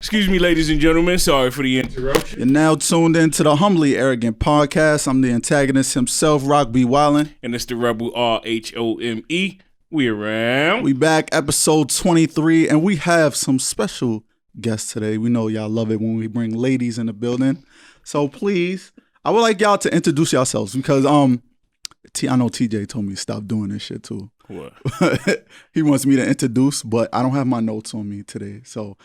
Excuse me, ladies and gentlemen. Sorry for the interruption. You're now tuned into the Humbly Arrogant Podcast. I'm the antagonist himself, Roc B. Wildin'. And it's the Rebel Rhome. We around. We back, episode 23, and we have some special guests today. We know y'all love it when we bring ladies in the building. So please, I would like y'all to introduce yourselves because I know TJ told me to stop doing this shit too. What? He wants me to introduce, but I don't have my notes on me today. So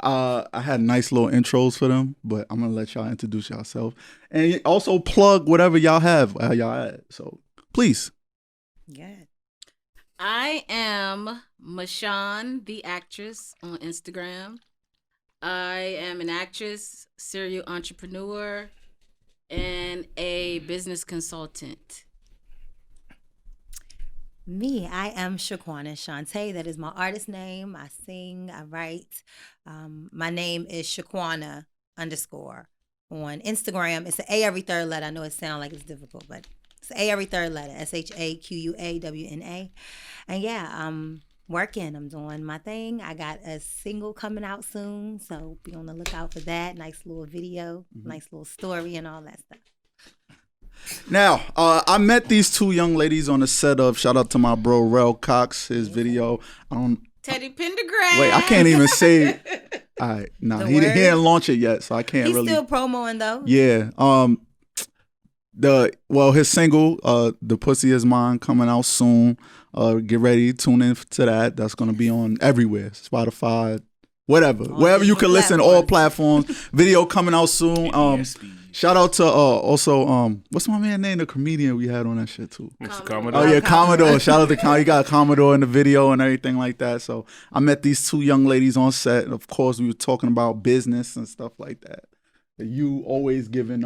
I had nice little intros for them, but I'm going to let y'all introduce yourself. And also plug whatever y'all have. Y'all at. So please. Yeah. I am Mashawn, the actress on Instagram. I am an actress, serial entrepreneur, and a business consultant. Me, I am Shaquana Shantae. That is my artist name. I sing, I write. My name is Shaquana _. On Instagram, it's an A every third letter. I know it sounds like it's difficult, but it's A every third letter. SHAQUAWNA. And yeah, I'm working. I'm doing my thing. I got a single coming out soon, so be on the lookout for that. Nice little video, nice little story, and all that stuff. Now, I met these two young ladies on the set of, shout out to my bro, Rel Cox, his video. Teddy Pendergrass. Wait, I can't even say it. All right, nah, he didn't launch it yet, so I can't He's really. He's still promoing though. Yeah. His single, The Pussy Is Mine, coming out soon. Get ready, tune in to that. That's gonna be on everywhere, Spotify, whatever, wherever you can listen, all platforms. Video coming out soon. Shout out to also what's my man name, the comedian we had on that shit too. Mr. Commodore. Oh yeah, Commodore. Shout out to Commodore. You got Commodore in the video and everything like that. So I met these two young ladies on set. Of course, we were talking about business and stuff like that. You always giving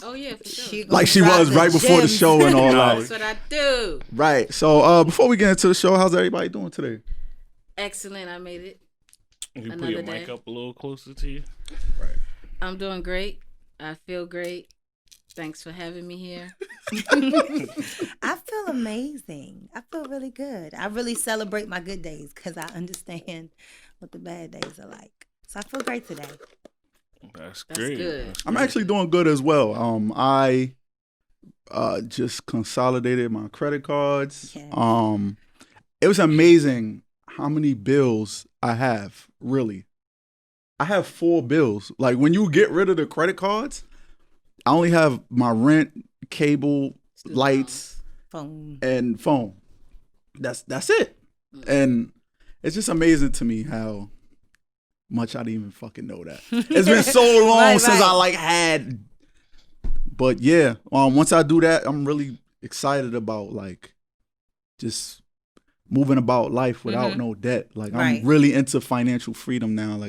Oh yeah, for sure. like she was right before the show and all that. That's what I do. Right. So before we get into the show, how's everybody doing today? Excellent. I made it. You put your mic up a little closer to you. Right. I'm doing great. I feel great. Thanks for having me here. I feel amazing. I feel really good. I really celebrate my good days because I understand what the bad days are like. So I feel great today. That's That's great. good. I'm actually doing good as well. I just consolidated my credit cards. Yeah. It was amazing how many bills I have, really. I have 4 bills. Like when you get rid of the credit cards, I only have my rent, cable, lights, Phone. and phone. That's it. And it's just amazing to me how much I didn't even fucking know that. It's been so long since I had. But yeah, once I do that, I'm really excited about just moving about life without no debt. I'm really into financial freedom now.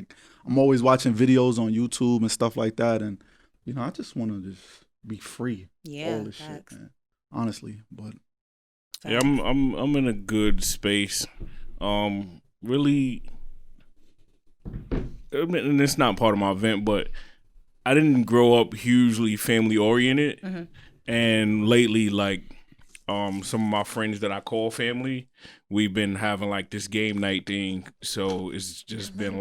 I'm always watching videos on YouTube and stuff like that, and I just want to just be free. Yeah, all this shit, man. Honestly, but yeah, I'm in a good space. Really, and it's not part of my event, but I didn't grow up hugely family oriented, and lately, some of my friends that I call family, we've been having this game night thing. So it's just been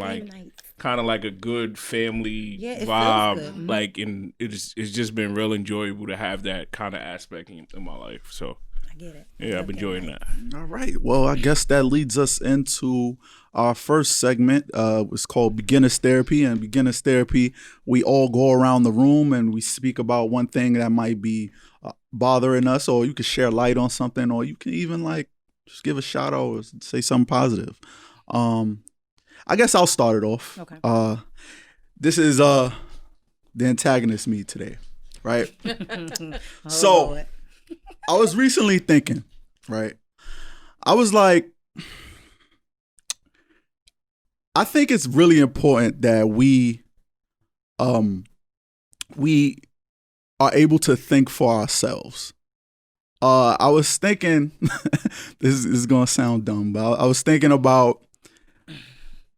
kind of like a good family vibe. Good. And it's just been real enjoyable to have that kind of aspect in my life. So I get it. yeah, I've been enjoying that. all right. Well, I guess that leads us into our first segment. It's called Beginner's Therapy. And Beginner's Therapy, we all go around the room and we speak about one thing that might be bothering us, or you can share light on something, or you can even just give a shout out or say something positive. I guess I'll start it off. Okay. This is the antagonist me today, right? So Lord. I was recently thinking, right? I was like, I think it's really important that we are able to think for ourselves. I was thinking, this is gonna sound dumb, but I was thinking about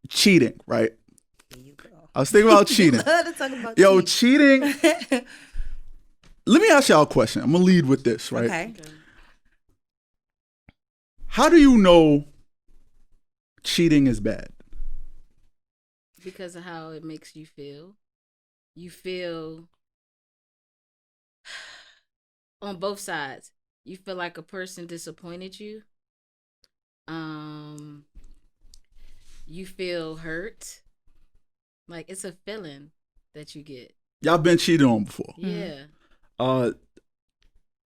cheating, right? There you go. I was thinking about cheating. Love to talk about Cheating. Let me ask y'all a question. I'm gonna lead with this, right? Okay. How do you know cheating is bad? because of how it makes you feel. You feel on both sides. You feel like a person disappointed you. You feel hurt. Like, it's a feeling that you get. Y'all been cheated on before? Yeah.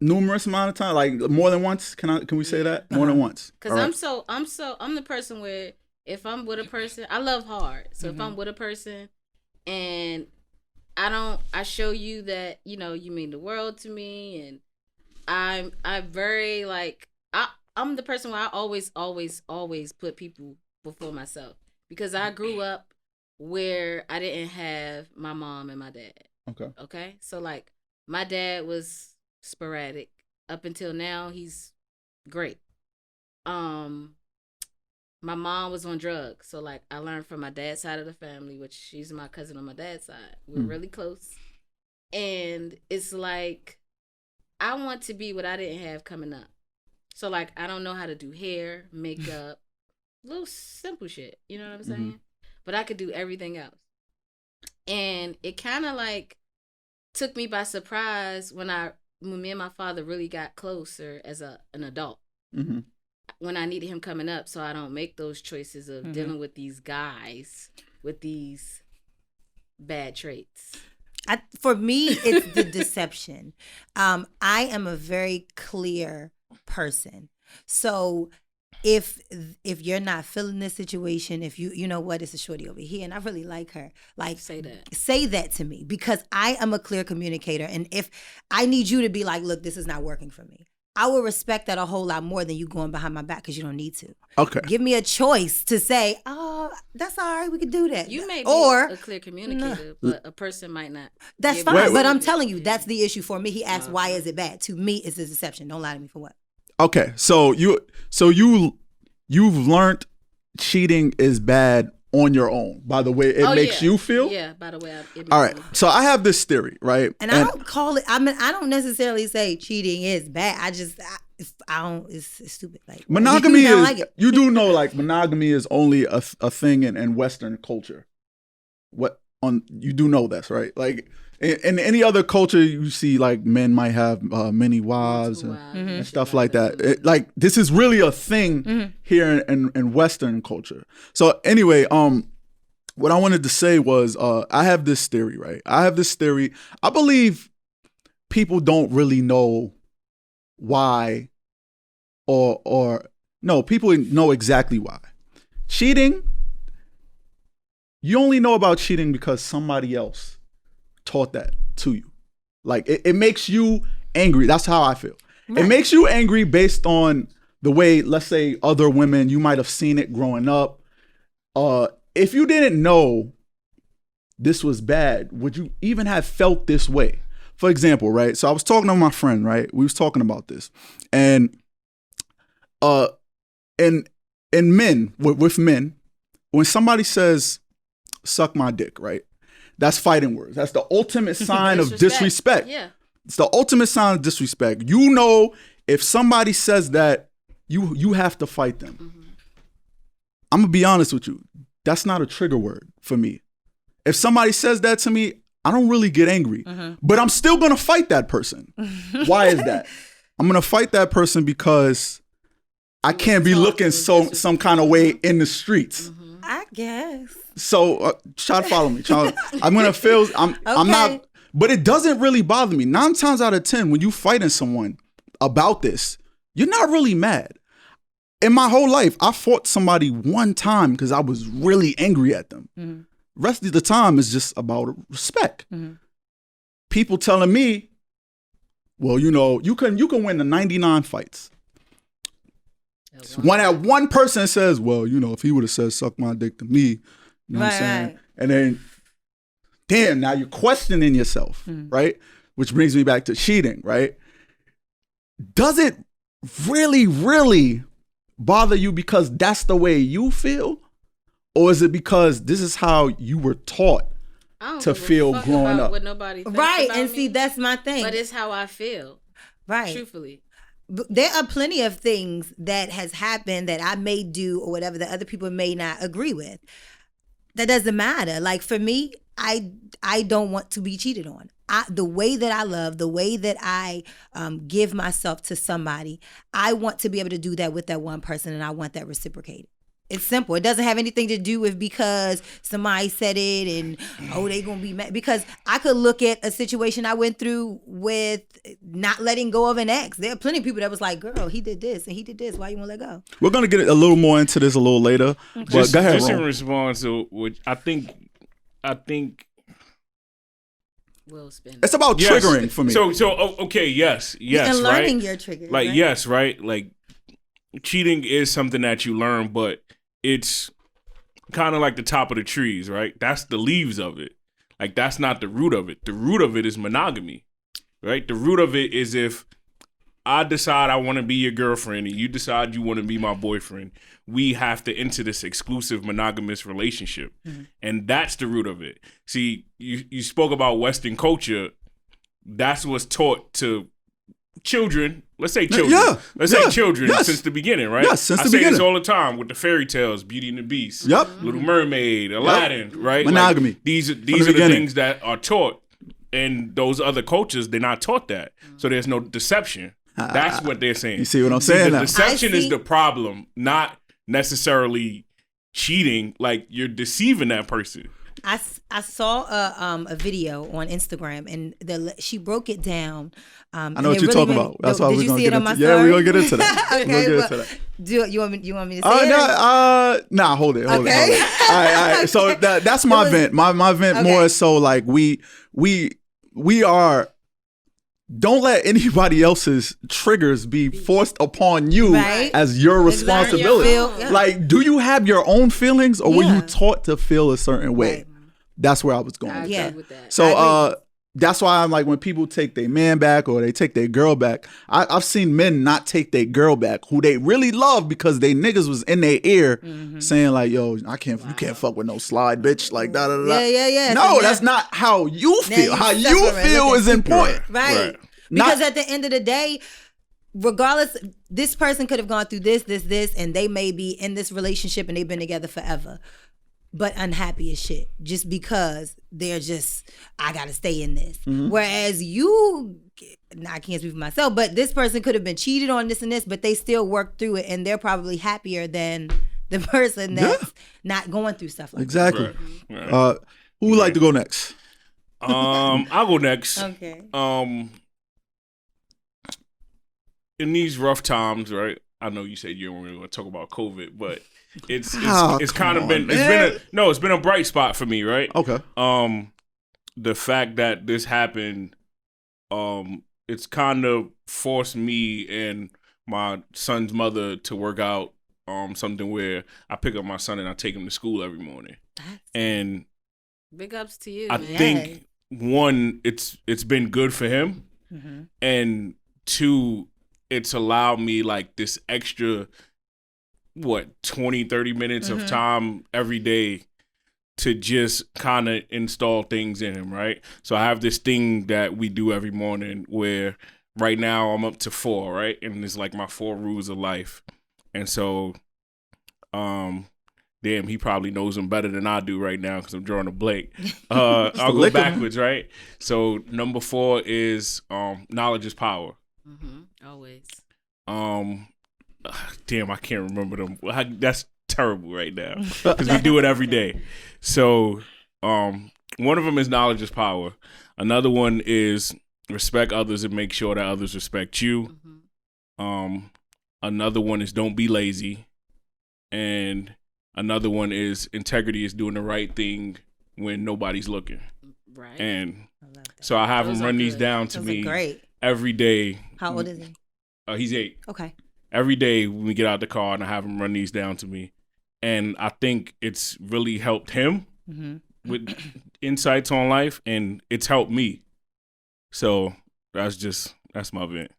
Numerous amount of time, like more than once. Can we say that? More than once? Because I'm the person where if I'm with a person, I love hard. So if I'm with a person and I show you that, you know, you mean the world to me, and I'm very like, I'm the person where I always put people before myself, because I grew up where I didn't have my mom and my dad. Okay. So like, my dad was sporadic up until now. He's great. My mom was on drugs, so like, I learned from my dad's side of the family, which she's my cousin on my dad's side. We're really close, and it's like, I want to be what I didn't have coming up. So like, I don't know how to do hair, makeup, little simple shit, you know what I'm saying? But I could do everything else. And it kind of like took me by surprise when me and my father really got closer as an adult. When I needed him coming up, so I don't make those choices of dealing with these guys with these bad traits. For me, it's the deception. I am a very clear person. So if you're not feeling this situation, if you know what, it's a shorty over here and I really like her, like, say that to me, because I am a clear communicator. And if I need you to be like, look, this is not working for me, I will respect that a whole lot more than you going behind my back, because you don't need to. Okay. Give me a choice to say, oh, that's all right, we could do that. You may be a clear communicator, but a person might not. That's fine, but I'm telling you, that's the issue for me. He asked, why is it bad? To me, it's a deception. Don't lie to me for what? Okay, so you've learned cheating is bad on your own by the way it makes you feel. Yeah, by the way it makes all right, so I have this theory, right? And I don't call it, I mean, I don't necessarily say cheating is bad. I don't, it's stupid. Like, monogamy is, like it. You do know, like, monogamy is only a thing in Western culture. You do know this, right? Like, in any other culture, you see like men might have many wives and stuff like that. Like, this is really a thing here in Western culture. So anyway, what I wanted to say was, I have this theory, right? I believe people don't really know why, or no, people know exactly why. Cheating, you only know about cheating because somebody else taught that to you. Like, it makes you angry. That's how I feel. Right. It makes you angry based on the way, let's say, other women, you might have seen it growing up. If you didn't know this was bad, would you even have felt this way? For example, right? So I was talking to my friend, right? We was talking about this. And in men, with men, when somebody says, suck my dick, right? That's fighting words. That's the ultimate sign of disrespect. Yeah. It's the ultimate sign of disrespect. You know, if somebody says that, you have to fight them. I'm going to be honest with you. That's not a trigger word for me. If somebody says that to me, I don't really get angry. But I'm still going to fight that person. Why is that? I'm going to fight that person because I can't be looking some kind of way in the streets. I guess. So try to follow me. I'm gonna feel. I'm not. But it doesn't really bother me. 9 times out of 10, when you fighting someone about this, you're not really mad. In my whole life, I fought somebody one time because I was really angry at them. Rest of the time is just about respect. People telling me, well, you know, you can win the 99 fights. When one person says, well, you know, if he would have said suck my dick to me, you know what I'm saying? Right. And then, damn, now you're questioning yourself, right? Which brings me back to cheating, right? Does it really, really bother you because that's the way you feel? Or is it because this is how you were taught to feel growing up? What nobody thinks right, about and me, see, that's my thing. But it's how I feel. Right. Truthfully. There are plenty of things that has happened that I may do or whatever that other people may not agree with. that doesn't matter. Like for me, I don't want to be cheated on. The way that I love, the way that I give myself to somebody, I want to be able to do that with that one person, and I want that reciprocated. It's simple. It doesn't have anything to do with because somebody said it and, they going to be mad. Because I could look at a situation I went through with not letting go of an ex. There are plenty of people that was like, girl, he did this and he did this. Why you want to let go? We're going to get a little more into this a little later. But go ahead, just Rome. in response to which I think Will spin. It's about triggering for me. Okay, yes, and learning right? your triggers. Like, right? yes, right? Like, cheating is something that you learn, but it's kind of like the top of the trees, right? That's the leaves of it. Like, that's not the root of it. The root of it is monogamy, right? The root of it is if I decide I want to be your girlfriend and you decide you want to be my boyfriend, we have to enter this exclusive monogamous relationship. Mm-hmm. And that's the root of it. See, you spoke about Western culture. That's what's taught to children. Let's say children. Yeah. Let's say children since the beginning, right? Yes, since the beginning. I say beginning. this all the time with the fairy tales, Beauty and the Beast, Yep. Little Mermaid, Aladdin, right? Monogamy. Like, these are the things that are taught. And those other cultures, they're not taught that. So there's no deception. That's what they're saying. You see what I'm saying? The deception is the problem, not necessarily cheating. Like, you're deceiving that person. I saw a video on Instagram, and she broke it down. I know what you're talking about. That's why we're gonna get into. Yeah, we're gonna get into that. Okay, we're gonna get into that. Do you want me to say it? Nah, hold it. All right. So that's my vent. My vent more so like we are. Don't let anybody else's triggers be forced upon you as your responsibility. Exactly. Like, do you have your own feelings, or were you taught to feel a certain way? Right. That's where I was going. I agree with that. So that's why I'm like, when people take their man back or they take their girl back, I've seen men not take their girl back who they really love because they niggas was in their ear saying like, yo, you can't fuck with no slide bitch, like da da da. Yeah. No, that's not how you feel. How you feel is important. Right. Because at the end of the day, regardless, this person could have gone through this, and they may be in this relationship and they've been together forever, but unhappy as shit just because they're just, I gotta stay in this. Whereas I can't speak for myself, but this person could have been cheated on, this and this, but they still worked through it, and they're probably happier than the person that's not going through stuff like that. Exactly. Right. Who would like to go next? I'll go next. Okay. In these rough times, right? I know you said you don't really want to talk about COVID, but it's kind of been it's been a bright spot for me, right? Okay. The fact that this happened, it's kind of forced me and my son's mother to work out something where I pick up my son and I take him to school every morning. And big ups to you. I think one, it's been good for him, and two, it's allowed me like this extra 20-30 minutes of time every day to just kind of install things in him, right? So I have this thing that we do every morning where right now I'm up to 4, right? And it's like my 4 rules of life. And so damn, he probably knows them better than I do right now because I'm drawing a blank. I'll go backwards, right? So number 4 is knowledge is power. Always. Damn, I can't remember them. That's terrible right now because we do it every day. So one of them is knowledge is power. Another one is respect others and make sure that others respect you. Another one is don't be lazy. And another one is integrity is doing the right thing when nobody's looking. Right. And so I have him run these down to me every day. How old is he? He's 8. Okay. Every day when we get out the car and I have him run these down to me. And I think it's really helped him with insights on life, and it's helped me. So that's my vent.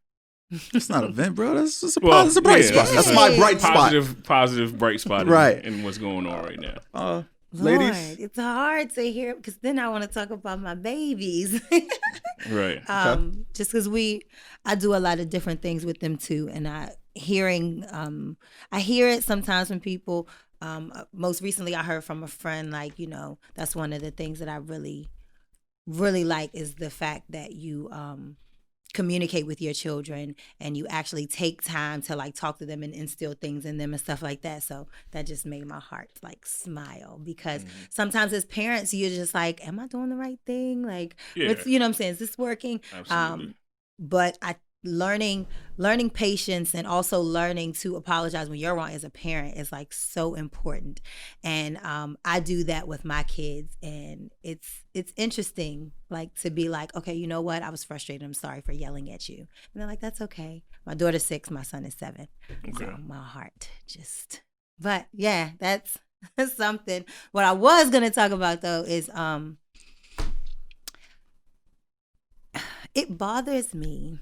It's not a vent, bro. That's just a bright spot. That's my bright spot. Positive bright spot in what's going on right now. Ladies, Lord, it's hard to hear because then I want to talk about my babies. Right. Just because I do a lot of different things with them too, and I hear it sometimes from people Most recently, I heard from a friend, like, that's one of the things that I really, really like is the fact that you communicate with your children and you actually take time to like talk to them and instill things in them and stuff like that. So that just made my heart like smile, because sometimes as parents, you're just like, am I doing the right thing? Like, what's, what I'm saying? Is this working? Absolutely. But learning patience and also learning to apologize when you're wrong as a parent is like so important. And I do that with my kids, and it's interesting, like, to be like, okay, you know what, I was frustrated, I'm sorry for yelling at you, and they're like, that's okay. My daughter's 6, my son is 7. Okay. So my heart just, but yeah, that's something. What I was gonna talk about though is it bothers me.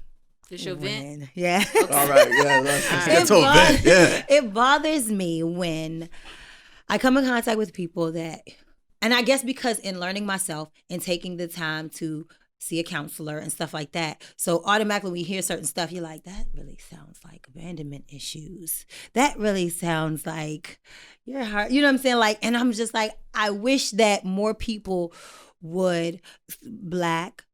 This your vent? Yeah. All right. Yeah. Let's get to a vent. Yeah. It bothers me when I come in contact with people that, and I guess because in learning myself and taking the time to see a counselor and stuff like that, so automatically when you hear certain stuff, you're like, that really sounds like abandonment issues. That really sounds like your heart. You know what I'm saying? Like, and I'm just like, I wish that more people would, Black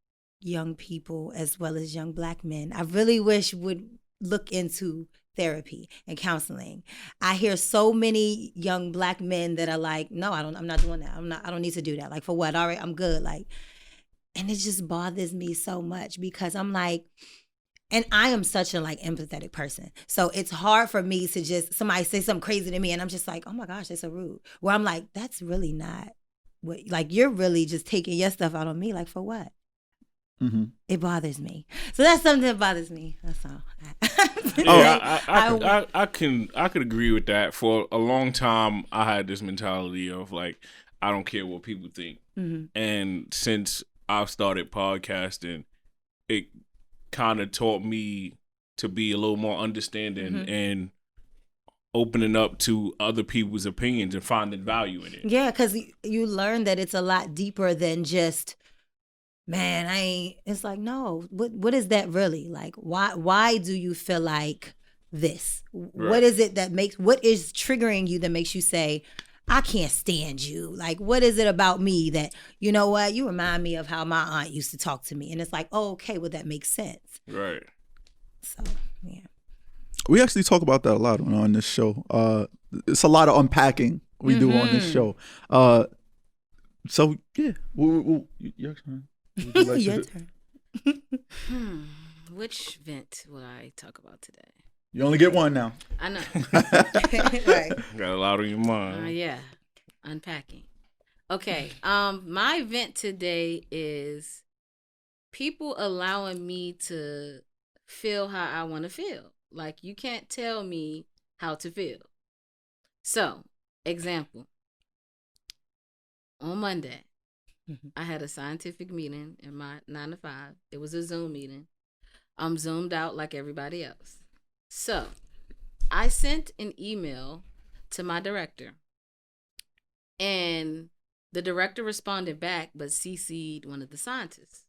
young people as well as young Black men, I really wish would look into therapy and counseling. I hear so many young Black men that are like, no, I'm not doing that. I don't need to do that. Like, for what? All right, I'm good. Like, and it just bothers me so much, because I'm like, and I am such a like empathetic person. So it's hard for me to just, somebody say something crazy to me and I'm just like, oh my gosh, that's so rude. Where I'm like, that's really not what, like, you're really just taking your stuff out on me. Like, for what? Mm-hmm. It bothers me. So that's something that bothers me. That's all. I could agree with that. For a long time, I had this mentality of like, I don't care what people think. Mm-hmm. And since I've started podcasting, it kind of taught me to be a little more understanding and opening up to other people's opinions and finding value in it. Yeah, because you learn that it's a lot deeper than just, man, it's like, no, what is that really? Like, why do you feel like this? Right. What is it that what is triggering you that makes you say, I can't stand you? Like, what is it about me that, you know what, you remind me of how my aunt used to talk to me? And it's like, oh, okay, well, that makes sense. Right. So, yeah. We actually talk about that a lot on this show. It's a lot of unpacking we do on this show. So, yeah. Your turn. Like your turn. Which vent will I talk about today? You only get one now. I know. Right. Got a lot on your mind. Yeah. Unpacking. Okay. My vent today is people allowing me to feel how I want to feel. Like, you can't tell me how to feel. So, example. On Monday, I had a scientific meeting in my 9 to 5. It was a Zoom meeting. I'm zoomed out like everybody else. So, I sent an email to my director, and the director responded back, but CC'd one of the scientists,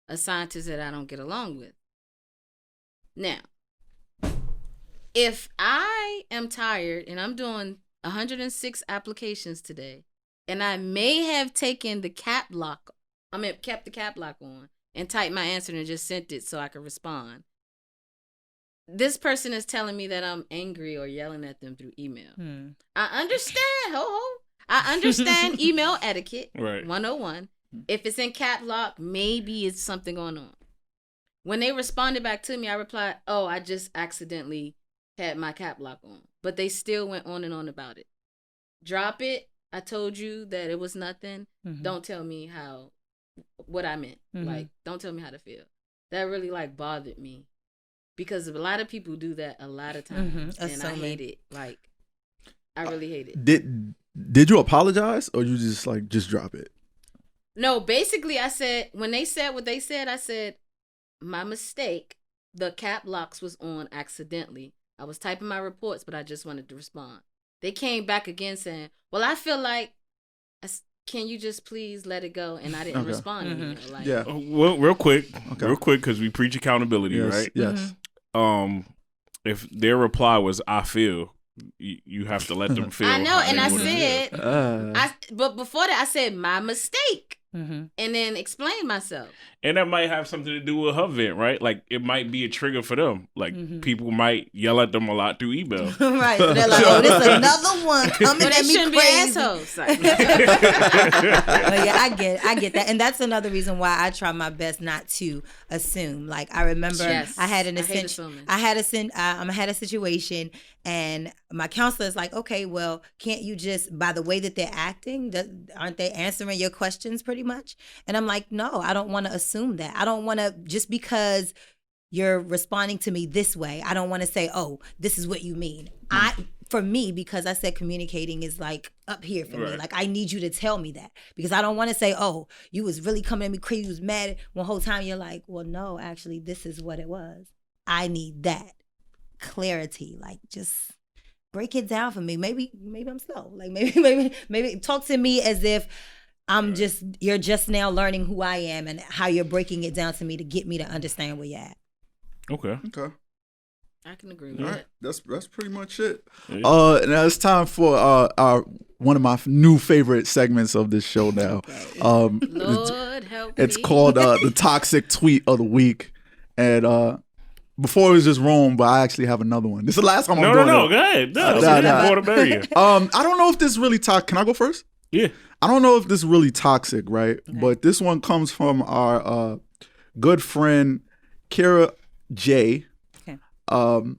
a scientist that I don't get along with. Now, if I am tired and I'm doing 106 applications today, and I may have taken the kept the cap lock on and typed my answer and just sent it so I could respond, this person is telling me that I'm angry or yelling at them through email. I understand, I understand email etiquette, right. 101. If it's in cap lock, maybe it's something going on. When they responded back to me, I replied, oh, I just accidentally had my cap lock on. But they still went on and on about it. Drop it. I told you that it was nothing. Don't tell me what I meant. Like, don't tell me how to feel. That really like bothered me, because a lot of people do that a lot of times, and I hate it. Like, I really hate it. Did you apologize, or you just drop it? No, basically I said, when they said what they said, I said, my mistake. The cap locks was on accidentally. I was typing my reports, but I just wanted to respond. They came back again saying, well, I feel like, can you just please let it go? And I didn't respond. Like, yeah. Well, real quick, because we preach accountability, yes, right? Yes. If their reply was, I feel, you have to let them feel. I know, how and they I wanna said, feel. but before that, I said my mistake, Mm-hmm. and then explain myself. And that might have something to do with her vent, right? Like it might be a trigger for them. Like people might yell at them a lot through email. Right. So they're like, oh, this another one coming But at they me shouldn't be crazy. assholes. But yeah, I get that, and that's another reason why I try my best not to assume. Like I remember, Yes. I had I hate assuming. I had a situation, and my counselor is like, okay, well, can't you just by the way that they're acting, aren't they answering your questions pretty much? And I'm like, no, I don't want to assume that. I don't want to just because you're responding to me this way, I don't want to say, oh, this is what you mean. For me, because I said communicating is like up here for me. Like I need you to tell me that because I don't want to say, oh, you was really coming at me crazy, you was mad. One whole time you're like, well, no, actually, this is what it was. I need that clarity. Like just break it down for me. Maybe I'm slow. Like maybe talk to me as if you're just now learning who I am and how you're breaking it down to me to get me to understand where you're at. Okay. I can agree with that. That's pretty much it. Yeah. Now it's time for our one of my new favorite segments of this show now. Lord help It's me. called the Toxic Tweet of the Week. And before it was just Rome, but I actually have another one. This is the last time I'm doing No, it. go ahead. No, Nah. more the merrier. I don't know if this is really toxic. Can I go first? Yeah. I don't know if this is really toxic, right? Okay. But this one comes from our good friend Kira J. Okay.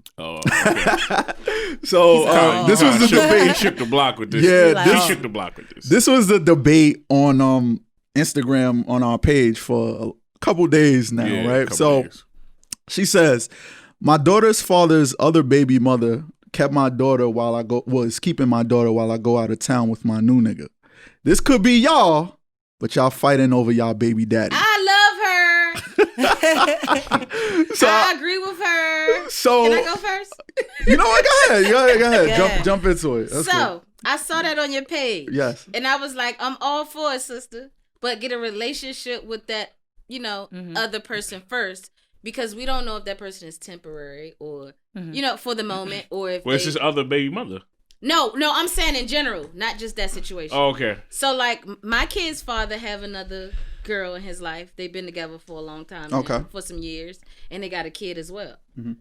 So this was the debate. He shook the block with this. Yeah, he shook the block with this. This was the debate on Instagram on our page for a couple days now, right? So she says, my daughter's father's other baby mother kept my daughter was keeping my daughter while I go out of town with my new nigga. This could be y'all, but y'all fighting over y'all baby daddy. I love her. So I agree with her. So can I go first? You know what? Go ahead. Jump into it. That's cool. I saw that on your page. Yes. And I was like, I'm all for it, sister. But get a relationship with that, other person first. Because we don't know if that person is temporary or, for the moment. Or if it's his other baby mother. No, I'm saying in general, not just that situation. Oh, okay. So, like, my kid's father have another girl in his life. They've been together for a long time now, for some years. And they got a kid as well. Mm-hmm.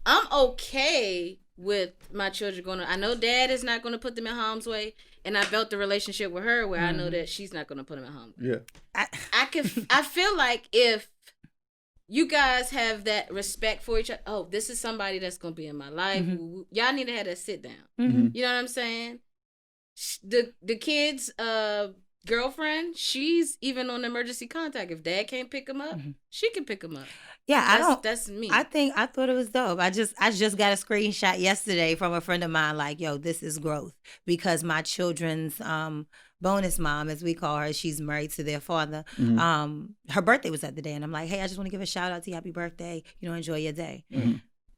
I'm okay with my children going to... I know dad is not going to put them in harm's way. And I built the relationship with her where I know that she's not going to put them in harm's way. Yeah. I feel like if you guys have that respect for each other, oh, this is somebody that's going to be in my life. Mm-hmm. Y'all need to have that sit down. Mm-hmm. You know what I'm saying? The kid's girlfriend, she's even on emergency contact. If dad can't pick him up, she can pick him up. Yeah, that's me. I thought it was dope. I just got a screenshot yesterday from a friend of mine like, yo, this is growth. Because my children's bonus mom, as we call her, she's married to their father. Mm-hmm. Her birthday was at the day, and I'm like, hey, I just want to give a shout out to you. Happy birthday. Enjoy your day. Mm-hmm.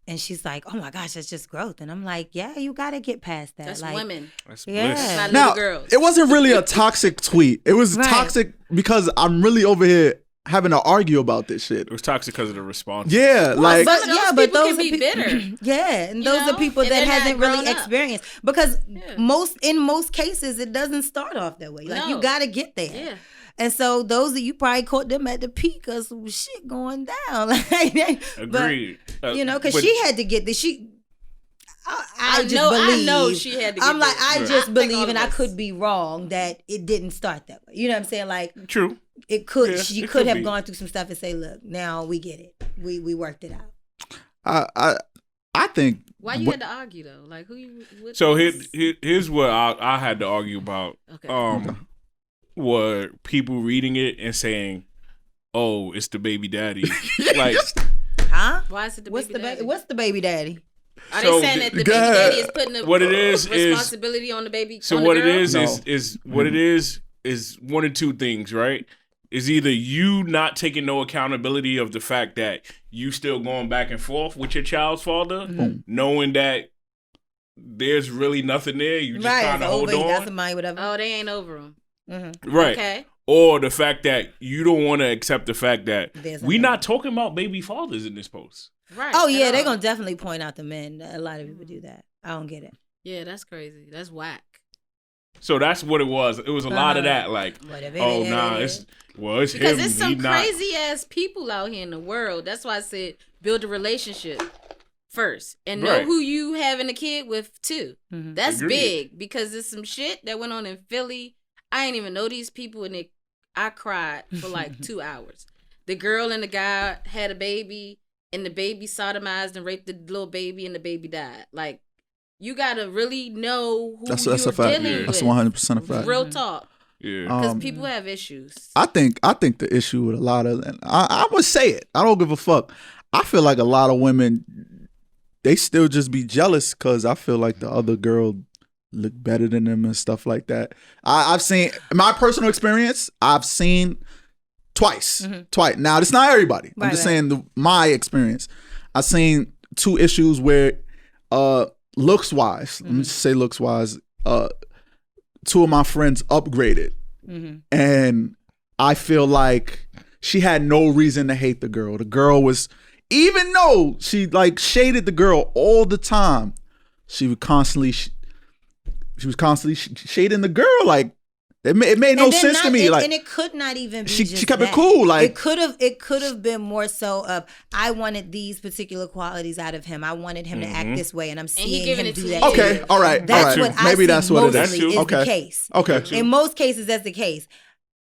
And she's like, oh my gosh, that's just growth. And I'm like, yeah, you got to get past that. That's like, women. That's yeah. bliss. Not now, little girls. It wasn't really a toxic tweet. It was toxic because I'm really over here having to argue about this shit. It was toxic because of the response. Yeah, but those can be bitter. Yeah, and those are people that hasn't really experienced. Because in most cases, it doesn't start off that way. Like you got to get there. Yeah. And so those of you probably caught them at the peak of some shit going down. Agreed. Because she had to get this. I know she had to get I'm like, this. I just believe, and I could be wrong, that it didn't start that way. You know what I'm saying? Like, true. It could. Yeah, she could have gone through some stuff and say, look, now we get it. We worked it out. I think. Why you had to argue though? Like So here's what I had to argue about. Okay. Were people reading it and saying, "Oh, it's the baby daddy"? Like, huh? Why is it the baby daddy? What's the baby daddy? Are they saying that the baby daddy is putting the responsibility on the baby? So what it is one of two things, right? Is either you not taking no accountability of the fact that you still going back and forth with your child's father, knowing that there's really nothing there, you just trying to hold on. That's mine, whatever. Oh, they ain't over them. Mm-hmm. Right. Okay. Or the fact that you don't want to accept the fact that we're not talking about baby fathers in this post. Right. Oh yeah, they're gonna definitely point out the men. A lot of people do that. I don't get it. Yeah, that's crazy. That's whack. So that's what it was. It was a lot of that, like, oh nah, it's because him. there's some crazy ass people out here in the world. That's why I said build a relationship first and know who you having a kid with too. That's big because there's some shit that went on in Philly. I ain't even know these people, and I cried for like 2 hours. The girl and the guy had a baby, and the baby sodomized and raped the little baby, and the baby died. Like, you gotta really know who that's you're a fact. dealing That's with. 100% a fact. Real talk. Yeah, because people have issues. I think the issue with a lot of, and I would say it. I don't give a fuck. I feel like a lot of women, they still just be jealous because I feel like the other girl look better than them and stuff like that. I've seen, in my personal experience, I've seen twice. Now, it's not everybody. I'm just saying my experience. I've seen 2 issues where, looks wise, let me just say looks wise, 2 of my friends upgraded, and I feel like she had no reason to hate the girl. The girl was, even though she like shaded the girl all the time, she was constantly shading the girl. Like it made no sense to me. Like, and it could not even be. She kept that. it cool. Like it could have been more so of, I wanted these particular qualities out of him. I wanted him to act this way, and I'm seeing him do that. Okay, all right. That's what maybe I that's see what it mostly is. is the case. Okay. In most cases, that's the case.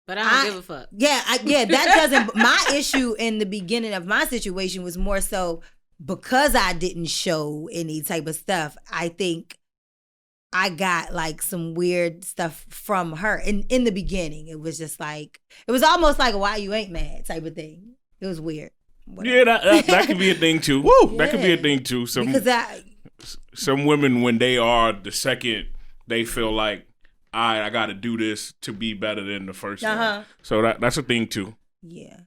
But I don't give a fuck. Yeah, that doesn't. My issue in the beginning of my situation was more so because I didn't show any type of stuff. I think I got like some weird stuff from her in the beginning. It was just like, it was almost like a why you ain't mad type of thing. It was weird. Whatever. Yeah, that could be a thing too. Woo. That could be a thing too. Some women, when they are the second, they feel like, I got to do this to be better than the first one. So that's a thing too. Yeah.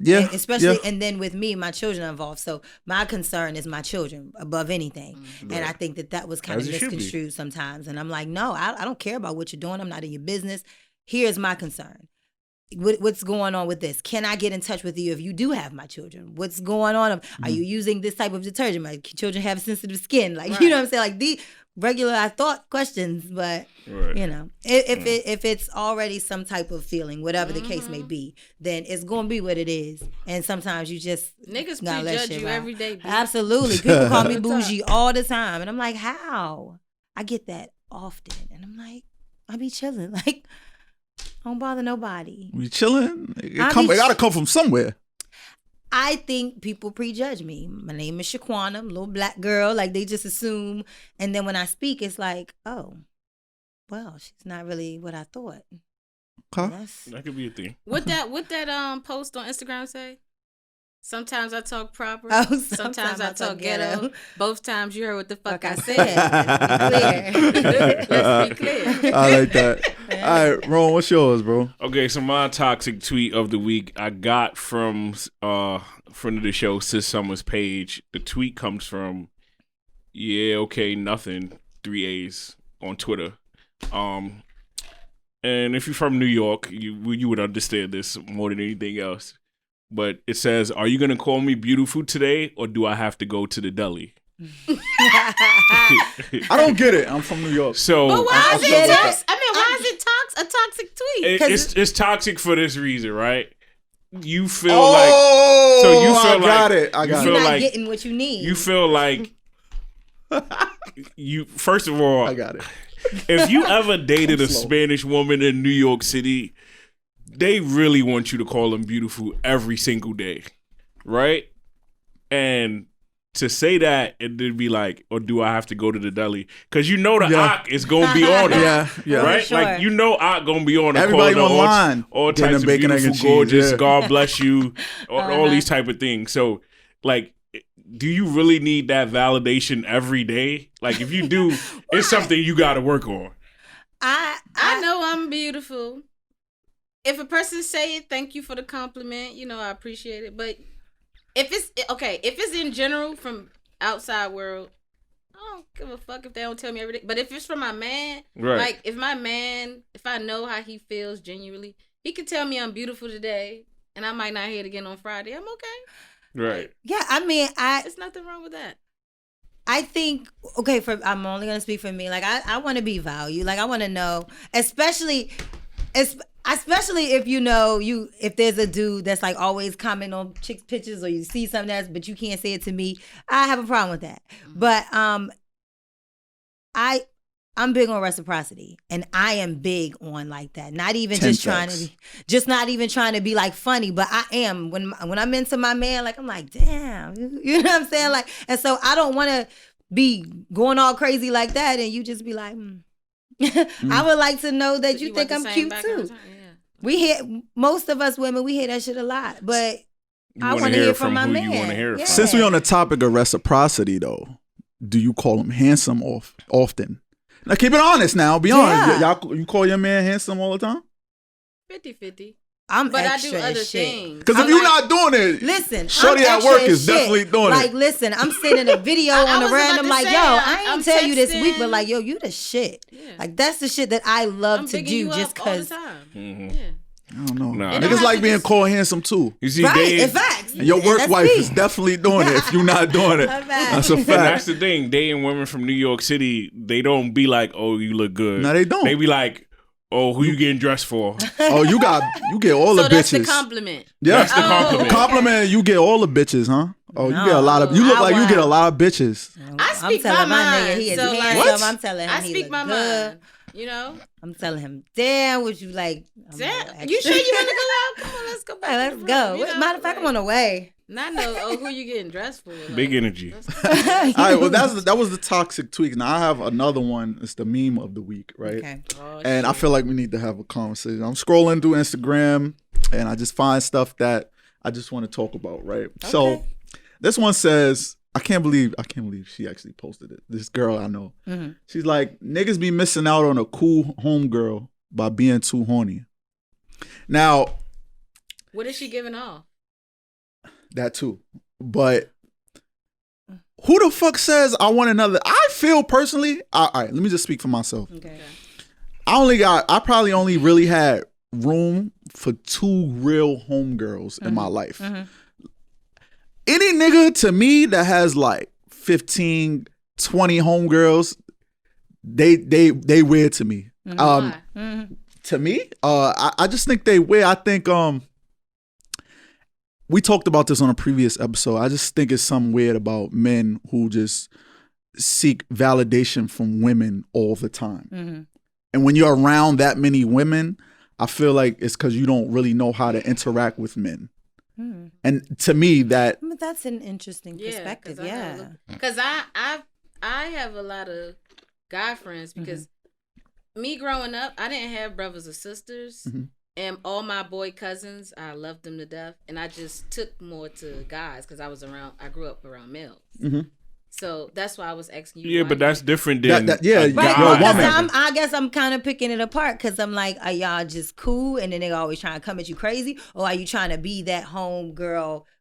Yeah. Especially, and then with me, my children are involved. So my concern is my children above anything. And I think that was kind of misconstrued sometimes. And I'm like, no, I don't care about what you're doing. I'm not in your business. Here's my concern. What's going on with this? Can I get in touch with you if you do have my children? What's going on? Are you using this type of detergent? My children have sensitive skin. Like, you know what I'm saying? Like, the regular, I thought questions, but you know, if it's already some type of feeling, whatever the case may be, then it's gonna be what it is. And sometimes you just niggas prejudge you every day. Absolutely, people call me bougie all the time, and I'm like, how? I get that often, and I'm like, I be chilling, like, don't bother nobody. We chilling. It gotta come from somewhere. I think people prejudge me. My name is Shaquana. I'm a little black girl. Like, they just assume. And then when I speak, it's like, oh, well, she's not really what I thought. Okay. That could be a thing. What that post on Instagram say? Sometimes I talk proper. Oh, sometimes I talk ghetto. Both times you heard what the fuck I said. Let's be clear. I like that. All right, Ron, what's yours, bro? Okay, so my toxic tweet of the week I got from friend of the show, Sis Summers' page. The tweet comes from nothing, 3 A's on Twitter. And if you're from New York, you would understand this more than anything else. But it says, "Are you gonna call me beautiful today, or do I have to go to the deli?" I don't get it. I'm from New York. So, but why is it toxic? Why is it a toxic tweet? It's toxic for this reason, right? You feel I got it. You're not getting what you need. You feel like first of all, I got it. If you ever dated a Spanish woman in New York City, they really want you to call them beautiful every single day, right? And to say that and then be like, or do I have to go to the deli? Because you know the Ock is going to be on it. Yeah. Right? Sure. Like, you know Ock going to be on it. Everybody online. All types of bacon, beautiful, egg, and gorgeous, cheese, yeah. God bless you, all these type of things. So, like, do you really need that validation every day? Like, if you do, it's something you got to work on. I know I'm beautiful. If a person say it, thank you for the compliment. You know, I appreciate it. But if it's in general from outside world, I don't give a fuck if they don't tell me every day. But if it's from my man, like if I know how he feels genuinely, he could tell me I'm beautiful today, and I might not hear it again on Friday. I'm okay. Right. Yeah, I mean, there's nothing wrong with that. I think, okay, I'm only gonna speak for me. Like I want to be valued. Like I want to know, especially if you know if there's a dude that's like always commenting on chicks' pictures or you see something else but you can't say it to me. I have a problem with that. But I'm big on reciprocity, and I am big on like that. Not even just not even trying to be like funny, but I am when I'm into my man. Like I'm like, damn, you know what I'm saying? Like, and so I don't want to be going all crazy like that, and you just be like, I would like to know that you think I'm cute too. We hear most of us women, we hear that shit a lot, but I want to hear from my man. Yeah. Since we're on the topic of reciprocity, though, do you call him handsome often? Now keep it honest. Now be honest. Y'all, you call your man handsome all the time? 50-50. But I do other things. Because if you're not doing it, listen, shorty at work is definitely doing it. Like, listen, I'm sending a video on a random, like, yo, I ain't tell you this week, but like, yo, you the shit. Yeah. Like, that's the shit that I love to do just because. Yeah. I don't know. Nah. Niggas like being called handsome too. You see, right, in fact. And your work wife is definitely doing it if you're not doing it. That's a fact. And that's the thing. Dating women from New York City, they don't be like, oh, you look good. No, they don't. They be like, oh, who you getting dressed for? Oh, you get all the bitches. That's the compliment. Yeah. That's the compliment. Compliment, you get all the bitches, huh? Oh, you get a lot of. You look like you get a lot of bitches. I speak my mind. Nigga, he is handsome. I'm telling him I speak my mind. You know, I'm telling him, damn, would you like? Damn, you sure you want to go out? Come on, let's go back. Let's go. Matter of fact, I'm on the way. Not know. Oh, who you getting dressed for? Like, big energy. All right. Well, that was the toxic tweak. Now I have another one. It's the meme of the week, right? Okay. Oh, and I feel like we need to have a conversation. I'm scrolling through Instagram, and I just find stuff that I just want to talk about, right? Okay. So this one says, I can't believe she actually posted it. This girl I know. Mm-hmm. She's like, niggas be missing out on a cool homegirl by being too horny. Now, what is she giving off? That too. But who the fuck says I want another? I feel personally, all right, let me just speak for myself. Okay. I probably only really had room for 2 real homegirls in my life. Mm-hmm. Any nigga to me that has like 15, 20 homegirls, they weird to me. To me, I just think they weird. I think we talked about this on a previous episode. I just think it's something weird about men who just seek validation from women all the time. Mm-hmm. And when you're around that many women, I feel like it's because you don't really know how to interact with men. Hmm. And to me, that's an interesting perspective. Yeah, because I have a lot of guy friends because me growing up, I didn't have brothers or sisters, and all my boy cousins, I loved them to death, and I just took more to guys because I grew up around males. Mm-hmm. So that's why I was asking you. Yeah, but that's different than woman. I guess I'm kind of picking it apart because I'm like, are y'all just cool and then they always trying to come at you crazy, or are you trying to be that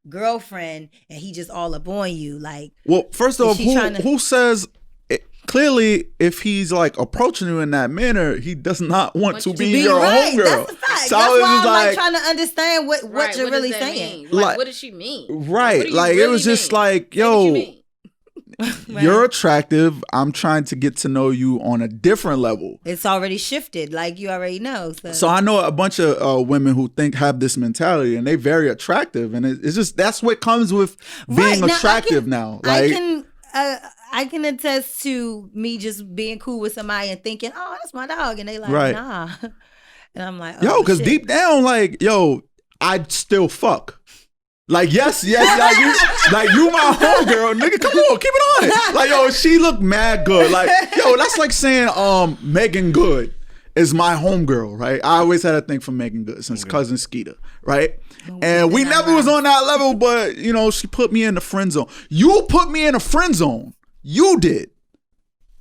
girlfriend and he just all up on you? Like, well, first off, who says? Clearly, if he's like approaching you in that manner, he does not want to be your homegirl. That's the fact. So that's why I'm like trying to understand what you're really saying. Like, what does she mean? Right. Like, it was just like, yo. You're attractive. I'm trying to get to know you on a different level. It's already shifted, like you already know. So I know a bunch of women who have this mentality, and they're very attractive, and it's just that's what comes with being attractive now. Like I can attest to me just being cool with somebody and thinking, oh, that's my dog, and they like, nah, and I'm like, oh, because deep down, like, yo, I'd still fuck. Like, yes, like you my homegirl, nigga, come on, keep it on it. Like, yo, she look mad good. Like, yo, that's like saying Megan Good is my homegirl, right? I always had a thing for Megan Good since Cousin Skeeter, right? And we never was on that level, but, you know, she put me in the friend zone. You put me in a friend zone. You did.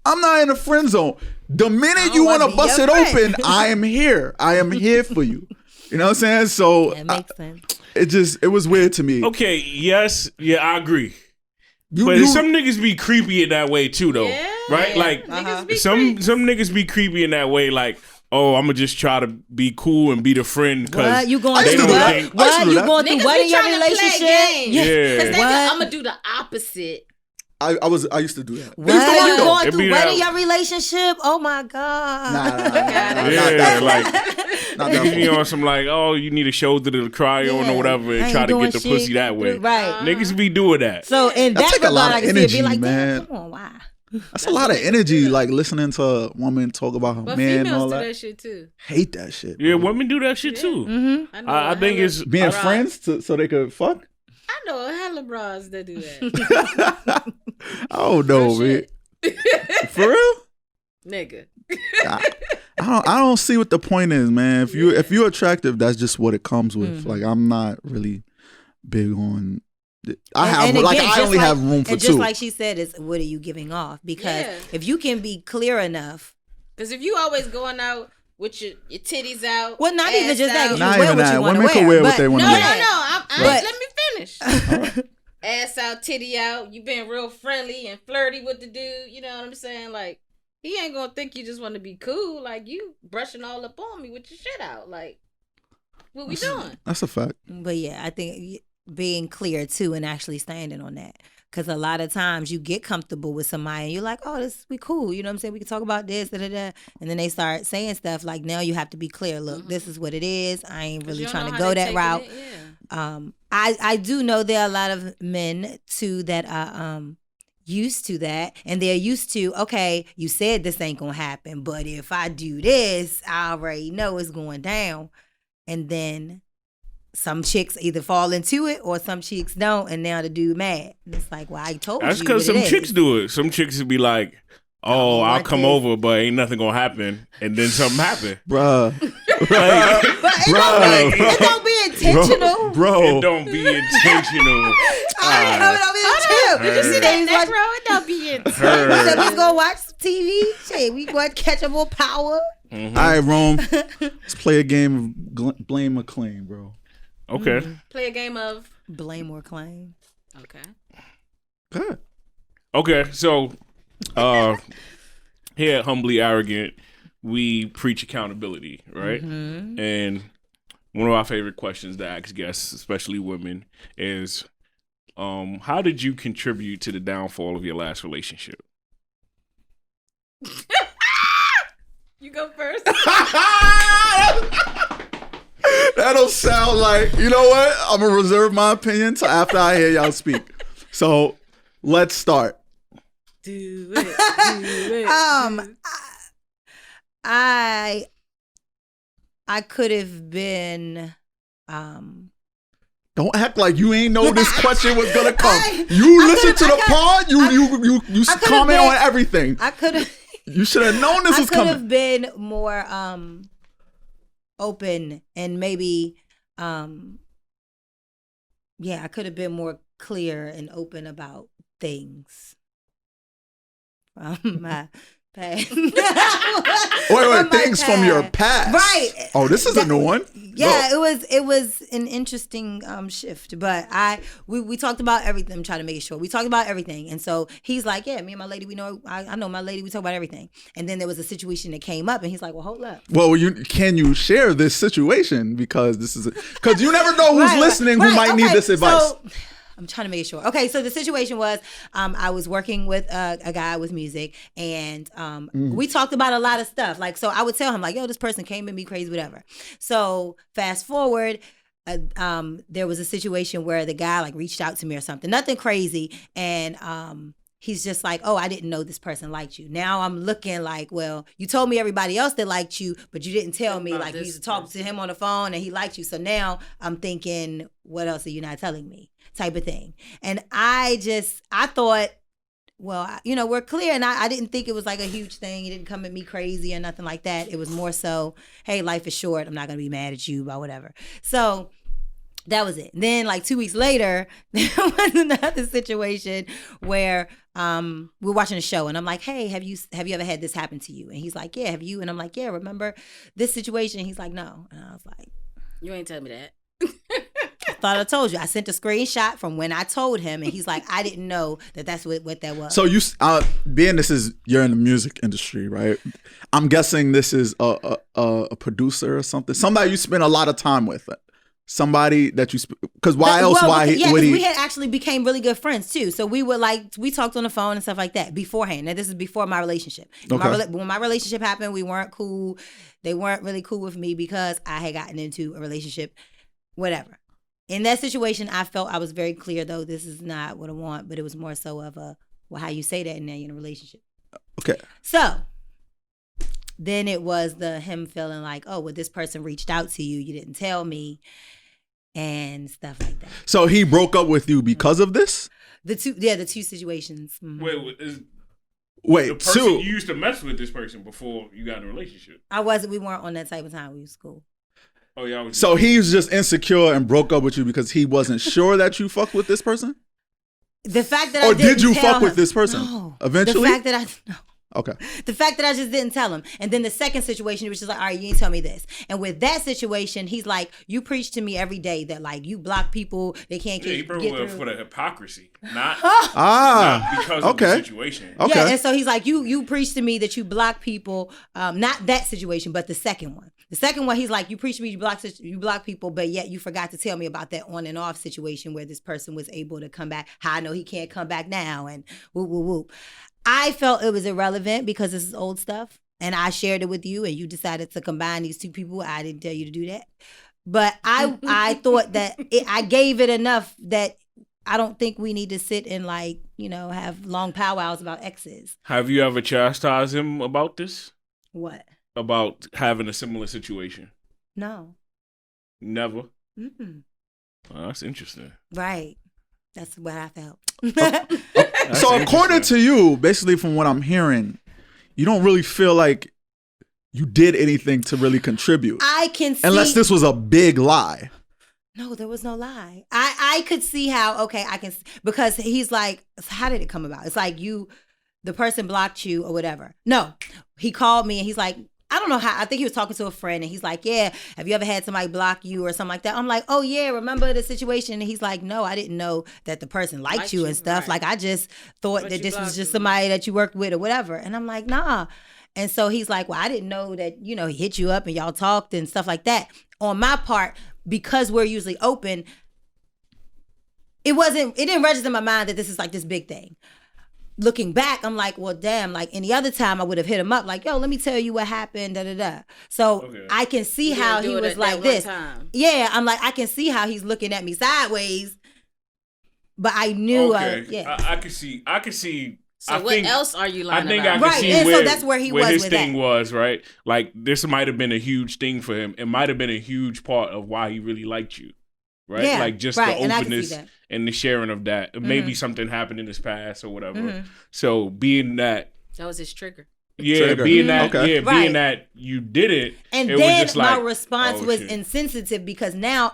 I'm not in a friend zone. The minute you want to bust it open, I am here. I am here for you. You know what I'm saying? So that makes sense. It was weird to me. Okay, yes, yeah, I agree. But some niggas be creepy in that way too, though, right? Like some niggas be creepy in that way, like, oh, I'm gonna just try to be cool and be the friend because you going through what? You going through what in your relationship? Yeah, I'm gonna do the opposite. I used to do that. What? It used to work, You though. going It through be what that- in your relationship? Oh my God. Nah. Yeah, like Not you that be on some like, oh, you need a shoulder to cry on Yeah. or whatever, I and ain't try to doing get the shit. pussy that way. Right. Niggas be doing that. So in That that take a lot regard, I of can see it be energy, like, man. damn, come on, why? That's a lot of energy, like listening to a woman talk about her But man and all females do that. that shit too. Hate that shit. Yeah, bro. women do that shit too. Mm-hmm. know I a think hella- it's Being Bras. friends so they could fuck. I know a hella bras that do that. I don't know, Real man. shit. For real? Nigga. I don't see what the point is, man. If you're attractive, that's just what it comes with. Mm-hmm. Like I'm not really big on. And again, I just only like- have room for and just two. like she said, is what are you giving off? Because Yeah. if you can be clear enough, Because if you always going out with your titties out, well, not even ass just that. 'cause out- you Not wear even what that. you want to Women wear. can wear what but- they wanna No, wear. let me finish. Alright. Ass out, titty out. You been real friendly and flirty with the dude. You know what I'm saying? Like, he ain't gonna think you just want to be cool. Like, you brushing all up on me with your shit out. Like, what we doing? That's a fact. But yeah, I think being clear too and actually standing on that. Because a lot of times you get comfortable with somebody and you're like, oh, we cool. You know what I'm saying? We can talk about this, da, da, da. And then they start saying stuff like, now you have to be clear. Look, this is what it is. I ain't really trying to go that route. I do know there are a lot of men too that are used to that. And they're used to, okay, you said this ain't going to happen. But if I do this, I already know it's going down. And then some chicks either fall into it or some chicks don't, and now the dude mad. And it's like, well, I told That's you. because what some it chicks is. do it. Some chicks would be like, oh, I'll want come this. over, but ain't nothing gonna happen, and then something happen. Bruh. Like, But it don't be intentional. Bro. it don't be intentional. I ain't coming over here too. Did you see that neck row? It don't be it. We said let's go watch some TV. Shit, we want to catch up more power. All right, Rome. Let's play a game of blame or claim, bro. Okay. Play a game of. Blame or claim. Okay. Good. Okay. So, here at Humbly Arrogant, we preach accountability, right? And one of our favorite questions to ask guests, especially women, is, how did you contribute to the downfall of your last relationship? You go first. That'll sound like, you know what? I'm going to reserve my opinion till after I hear y'all speak. So let's start. Do it. I could have been Don't act like you ain't know this question was going to come. I You listen to could've- the pod. You I could've comment been- on everything. I could have You should have known this I was could have coming. been more open and maybe I could have been more clear and open about things from my past. Wait, things from your past. Right. Oh, this is a new one. Yeah, Go. it was an interesting shift, but we talked about everything. I'm trying to make it short. We talked about everything, and so he's like, "Yeah, me and my lady, we know. I know my lady. We talk about everything." And then there was a situation that came up, and he's like, "Well, hold up." Well, can you share this situation because because you never know who's Right, listening right, who might need okay, this advice. so, I'm trying to make it short. Okay, so the situation was I was working with a guy with music, and we talked about a lot of stuff. Like, so I would tell him, like, yo, this person came at me crazy, whatever. So fast forward, there was a situation where the guy, like, reached out to me or something. Nothing crazy. And he's just like, oh, I didn't know this person liked you. Now I'm looking like, well, you told me everybody else that liked you, but you didn't tell me, About like, you this used to talk to him on the phone and he liked you. So now I'm thinking, what else are you not telling me? Type of thing. And I thought, well, we're clear. And I didn't think it was like a huge thing. He didn't come at me crazy or nothing like that. It was more so, hey, life is short. I'm not going to be mad at you about whatever. So that was it. Then like 2 weeks later, there was another situation where we're watching a show and I'm like, hey, have you ever had this happen to you? And he's like, yeah, have you? And I'm like, yeah, remember this situation? And he's like, no. And I was like, You ain't tell me that. I thought I told you. I sent a screenshot from when I told him, and he's like, I didn't know that's what that was. So you're in the music industry, right? I'm guessing this is a producer or something. Somebody you spend a lot of time with, somebody that you because why else would he? We had actually became really good friends too. So we would we talked on the phone and stuff like that beforehand. Now this is before my relationship. Okay. When my relationship happened, we weren't cool. They weren't really cool with me because I had gotten into a relationship, whatever. In that situation, I felt I was very clear though, this is not what I want, but it was more so of how you say that and now you're in a relationship. Okay. So then it was him feeling like, oh, well, this person reached out to you. You didn't tell me and stuff like that. So he broke up with you because of this? The two situations. Mm-hmm. Wait, the person you used to mess with this person before you got in a relationship? We weren't on that type of time. We was cool. Oh, yeah. So he's just insecure and broke up with you because he wasn't sure that you fucked with this person? The fact that or did you fuck with this person? No. Eventually? The fact that no. Okay. The fact that I just didn't tell him. And then the second situation, he was just like, all right, you ain't tell me this. And with that situation, he's like, you preach to me every day that like you block people, they can't get through. For the hypocrisy, not because of the situation. Okay. Yeah, and so he's like, you preach to me that you block people, not that situation, but the second one. The second one, he's like, you preach to me, you block people, but yet you forgot to tell me about that on and off situation where this person was able to come back. How I know he can't come back now and whoop, whoop, whoop. I felt it was irrelevant because this is old stuff and I shared it with you and you decided to combine these two people. I didn't tell you to do that. But I thought that I gave it enough that I don't think we need to sit and have long powwows about exes. Have you ever chastised him about this? What? About having a similar situation? No. Never? Mm-mm. Well, that's interesting. Right. That's what I felt. So according to you, basically from what I'm hearing, you don't really feel like you did anything to really contribute. I can see. Unless this was a big lie. No, there was no lie. I could see how, because he's like, how did it come about? It's like the person blocked you or whatever. No, he called me and he's like, I don't know how. I think he was talking to a friend and he's like, yeah, have you ever had somebody block you or something like that? I'm like, oh yeah, remember the situation? And he's like, no, I didn't know that the person liked you and stuff. Right. Like I just thought that this was just somebody that you worked with or whatever. And I'm like, nah. And so he's like, well, I didn't know that, he hit you up and y'all talked and stuff like that. On my part, because we're usually open, it didn't register in my mind that this is like this big thing. Looking back, I'm like, well, damn, like any other time I would have hit him up like, yo, let me tell you what happened, da-da-da. So I can see how he was like this. Yeah, I'm like, I can see how he's looking at me sideways, but I knew, I could see. So what else are you lying about? I can see and where, so that's where he was his with thing that. was, right? Like, this might have been a huge thing for him. It might have been a huge part of why he really liked you. Right? Yeah, like just right. the openness and the sharing of that. Mm-hmm. Maybe something happened in his past or whatever. Mm-hmm. So being that was his trigger. Yeah, being that being that you did it. And it then was just my like, response was insensitive because now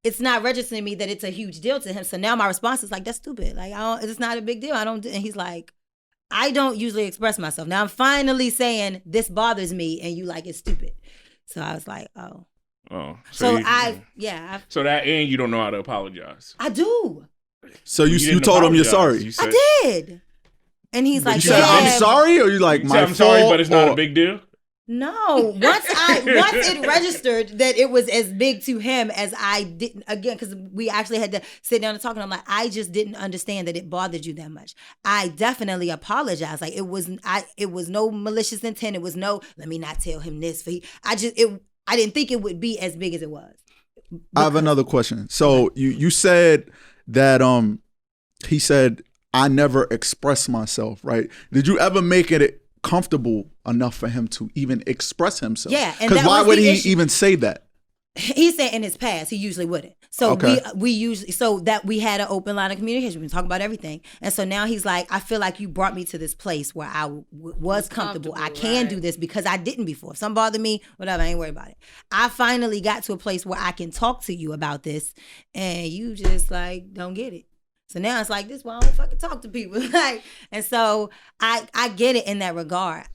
it's not registering to me that it's a huge deal to him. So now my response is like, that's stupid. Like it's not a big deal. And he's like, I don't usually express myself. Now I'm finally saying this bothers me and you like it's stupid. So I was like, oh. Oh, so so that and you don't know how to apologize. I do. So you told him you're sorry. I did, and he's like, you said, I'm sorry, or you like, my I'm sorry, but it's not a big deal. No, once it registered that it was as big to him as I didn't, again, because we actually had to sit down and talk, and I'm like, I just didn't understand that it bothered you that much. I definitely apologize. Like it was no malicious intent. It was no, let me not tell him this. I didn't think it would be as big as it was. I have another question. So you said that he said I never express myself, right? Did you ever make it comfortable enough for him to even express himself? Yeah, because why would he even say that? He said in his past he usually wouldn't. So we usually that we had an open line of communication. We talk about everything, and so now he's like, I feel like you brought me to this place where I was comfortable. I can do this because I didn't before. If something bothered me, whatever, I ain't worried about it. I finally got to a place where I can talk to you about this, and you just like don't get it. So now it's like this is why I don't fucking talk to people. And so I get it in that regard.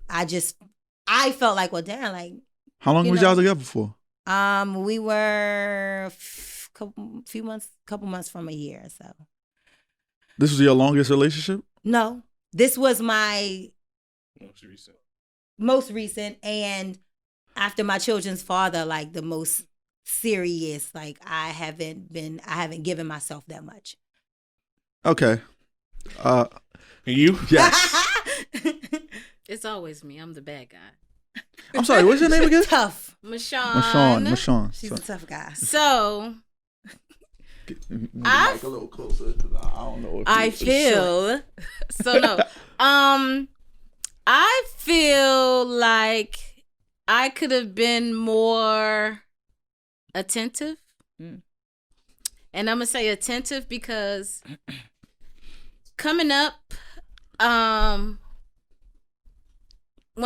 I felt like, well, damn, like how long was y'all together for? We were couple months from a year. So this was your longest relationship? No, this was my most recent, and after my children's father, like the most serious. Like I haven't given myself that much. Okay. You? Yes. It's always me. I'm the bad guy. I'm sorry. What's your name again? Tough. Mashawn. She's a tough guy. So I a little closer because I don't know. If I feel so no. I feel like I could have been more attentive. And I'm gonna say attentive because coming up, when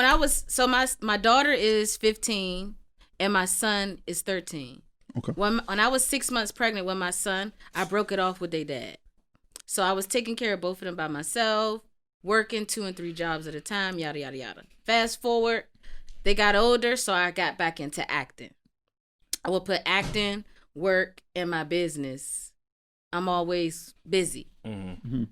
I was my daughter is 15 and my son is 13. Okay. When I was 6 months pregnant with my son, I broke it off with their dad. So I was taking care of both of them by myself, working 2 and 3 jobs at a time, yada, yada, yada. Fast forward, they got older, so I got back into acting. I would put acting, work, and my business. I'm always busy. Mm-hmm.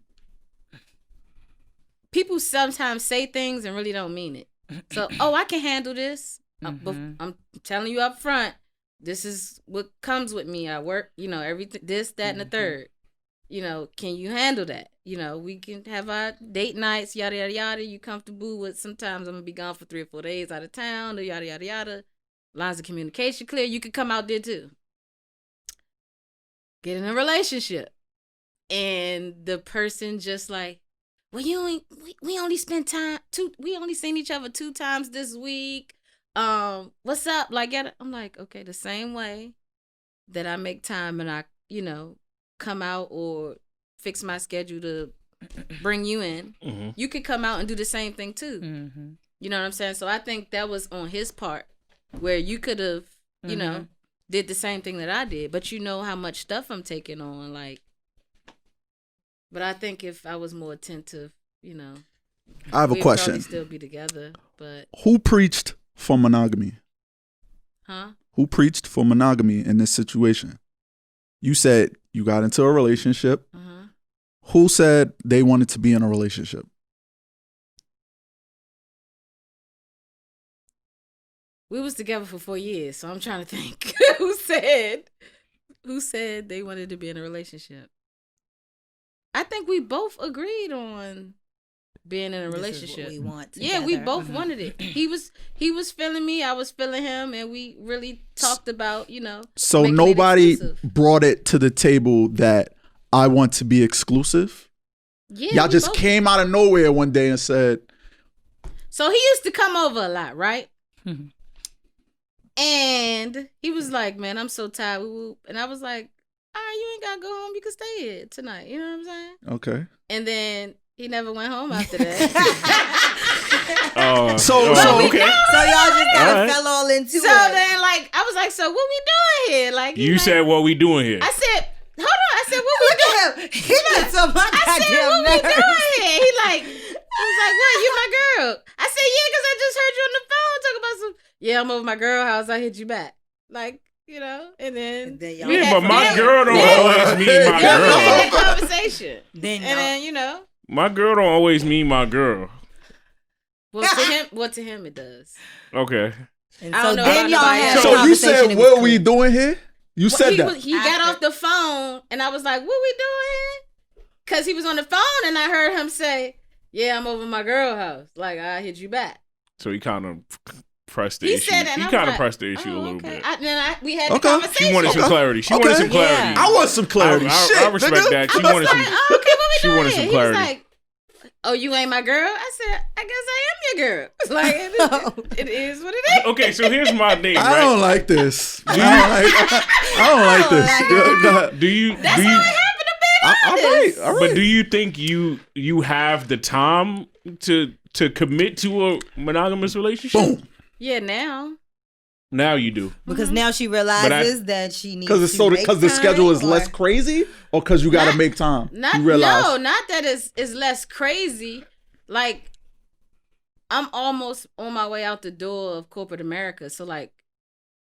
People sometimes say things and really don't mean it. So, I can handle this. I'm telling you up front, this is what comes with me. I work, everything, this, that, and the third. Can you handle that? We can have our date nights, yada, yada, yada. You comfortable with sometimes I'm going to be gone for 3 or 4 days out of town, yada, yada, yada. Lines of communication clear. You could come out there too. Get in a relationship. And the person just like, well, we only spent time, we only seen each other 2 times this week. What's up? Like, I'm like, okay, the same way that I make time and I, come out or fix my schedule to bring you in, you could come out and do the same thing too. Mm-hmm. You know what I'm saying? So I think that was on his part where you could have, did the same thing that I did, but you know how much stuff I'm taking on, like. But I think if I was more attentive, I have a question. We'd probably still be together, but who preached for monogamy? Huh? Who preached for monogamy in this situation? You said you got into a relationship. Uh-huh. Who said they wanted to be in a relationship? We was together for 4 years, so I'm trying to think. Who said they wanted to be in a relationship? I think we both agreed on being in a relationship. This is what we want yeah, we together. both wanted it. He was feeling me, I was feeling him, and we really talked about, So making nobody it exclusive. brought it to the table that I want to be exclusive? Yeah, Y'all we just both- came out of nowhere one day and said, So he used to come over a lot, right? And he was like, man, I'm so tired. And I was like, all right, you ain't got to go home. You can stay here tonight. You know what I'm saying? okay. And then he never went home after that. So okay. So y'all just kind of All right. fell all into So it. then, like, I was like, so what we doing here? Like, You like, said what we doing here? I said, hold on. I said, what we doing? He got so much I said, goddamn what we nerve. doing here? He was like, what? You my girl? I said, yeah, because I just heard you on the phone talking about some. Yeah, I'm over my girl house. I hit you back, like, and then. And then y'all Yeah, had but my some- girl don't always mean my Yeah, we girl. had that conversation. Then And y'all- then, My girl don't always mean my girl. well, to him it does. Okay. And I so don't know then about y'all nobody had else. a So you conversation, said, it was what cool. we doing here? You said he that. He got off the phone, and I was like, what we doing here? Because he was on the phone, and I heard him say, yeah, I'm over my girl house. Like, I hit you back. So he kind of pressed the He issue. said that, and He I was kind of like, pressed the issue oh, a little okay. bit. We had the Okay. conversation. She wanted some clarity. She wanted some clarity. I want some clarity. I Shit, respect nigga. that. She I was wanted like, some. oh, okay, what we She doing wanted here? some He was clarity. like, oh, you ain't my girl? I said, I guess I am your girl. Like, it is what it is. Okay, so here's my thing, I right? don't like this. I don't like this. Go ahead. Do you? That's do how you? it happened to be All right, all right. But do you think you have the time to commit to a monogamous relationship? Boom. Yeah, now. Now you do. Because now she realizes that she needs Because it's to make because the schedule time, is less or- crazy, or because you got to make time. Not You realize. no, not that it's less crazy. Like, I'm almost on my way out the door of corporate America. So like,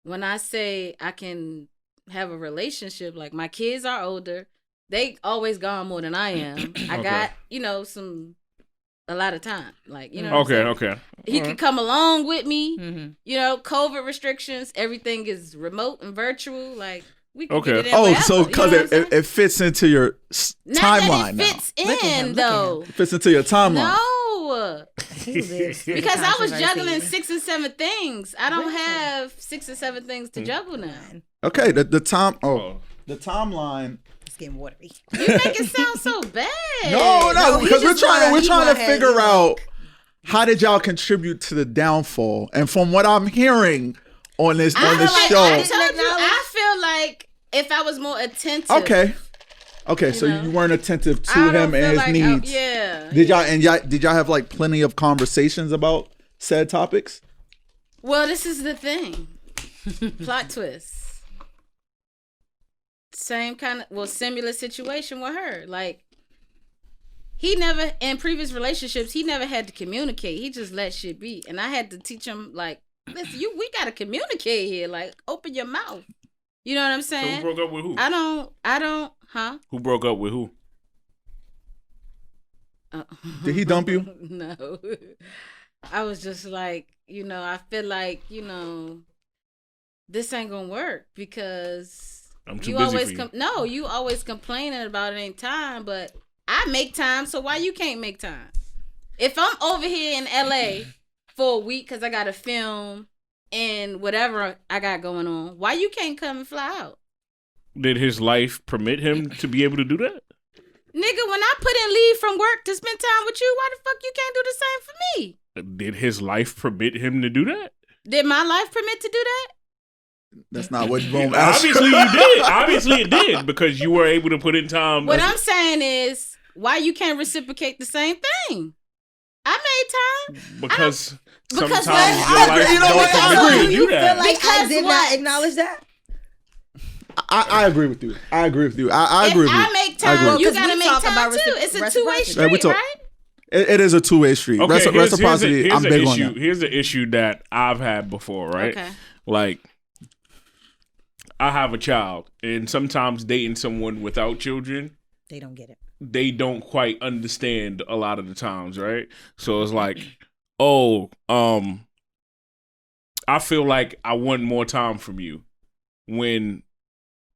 when I say I can have a relationship, like my kids are older, they always gone more than I am. I Okay. got some a lot of time. Like, you know what Okay, I'm saying? okay. He could come along with me. Mhm. You know, COVID restrictions, everything is remote and virtual. Like, we can Okay. get it in Oh, wherever, so you know because what I'm saying? it fits into your Not timeline that it fits now. Look at him, in, look at though. It fits into your timeline. No. He lives in Because I was controversy. juggling 6 or 7 things. I don't Really? have 6 or 7 things to juggle now. Okay, the Oh. timeline. It's getting watery. You make it sound so bad. No, No, he because we're just trying want- to he want figure his- out how did y'all contribute to the downfall. And from what I'm hearing on this I feel like, show, I told you, I feel like if I was more attentive. okay, so know? you weren't attentive to I don't him and feel his like needs. yeah. Did y'all have like plenty of conversations about said topics? Well, this is the thing. Plot twist. Same kind of, similar situation with her. Like, he never, in previous relationships, he never had to communicate. He just let shit be. And I had to teach him, like, listen, we got to communicate here. Like, open your mouth. You know what I'm So saying? who broke up with who? I don't, huh? Who broke up with who? Did he dump you? No. I was just like, you know, I feel like, you know, this ain't gonna work because I'm too you busy always for you. no, you always complaining about it ain't time, but I make time, so why you can't make time? If I'm over here in LA for a week because I got to film and whatever I got going on, why you can't come and fly out? Did his life permit him to be able to do that? Nigga, when I put in leave from work to spend time with you, why the fuck you can't do the same for me? Did his life permit him to do that? Did my life permit to do that? That's not what Rome asked. Obviously you did. Obviously it did because you were able to put in time. What I'm saying is, why you can't reciprocate the same thing? I made time. Because Because sometimes what? your life You know don't what? I permit you agree. to You do feel that. like I Because did what? not acknowledge that? I agree with you. I agree with you. I agree with If you. I make I agree time, with you Because gotta we make talk time about too. It's a two-way reciprocity. street, we talk- right? It is a two-way street. Okay, Reciprocity, here's I'm the big on issue. that. Here's the issue that I've had before, right? Okay. Like, I have a child, and sometimes dating someone without children, They don't get it. they don't quite understand a lot of the times, right? So it's like, oh, I feel like I want more time from you when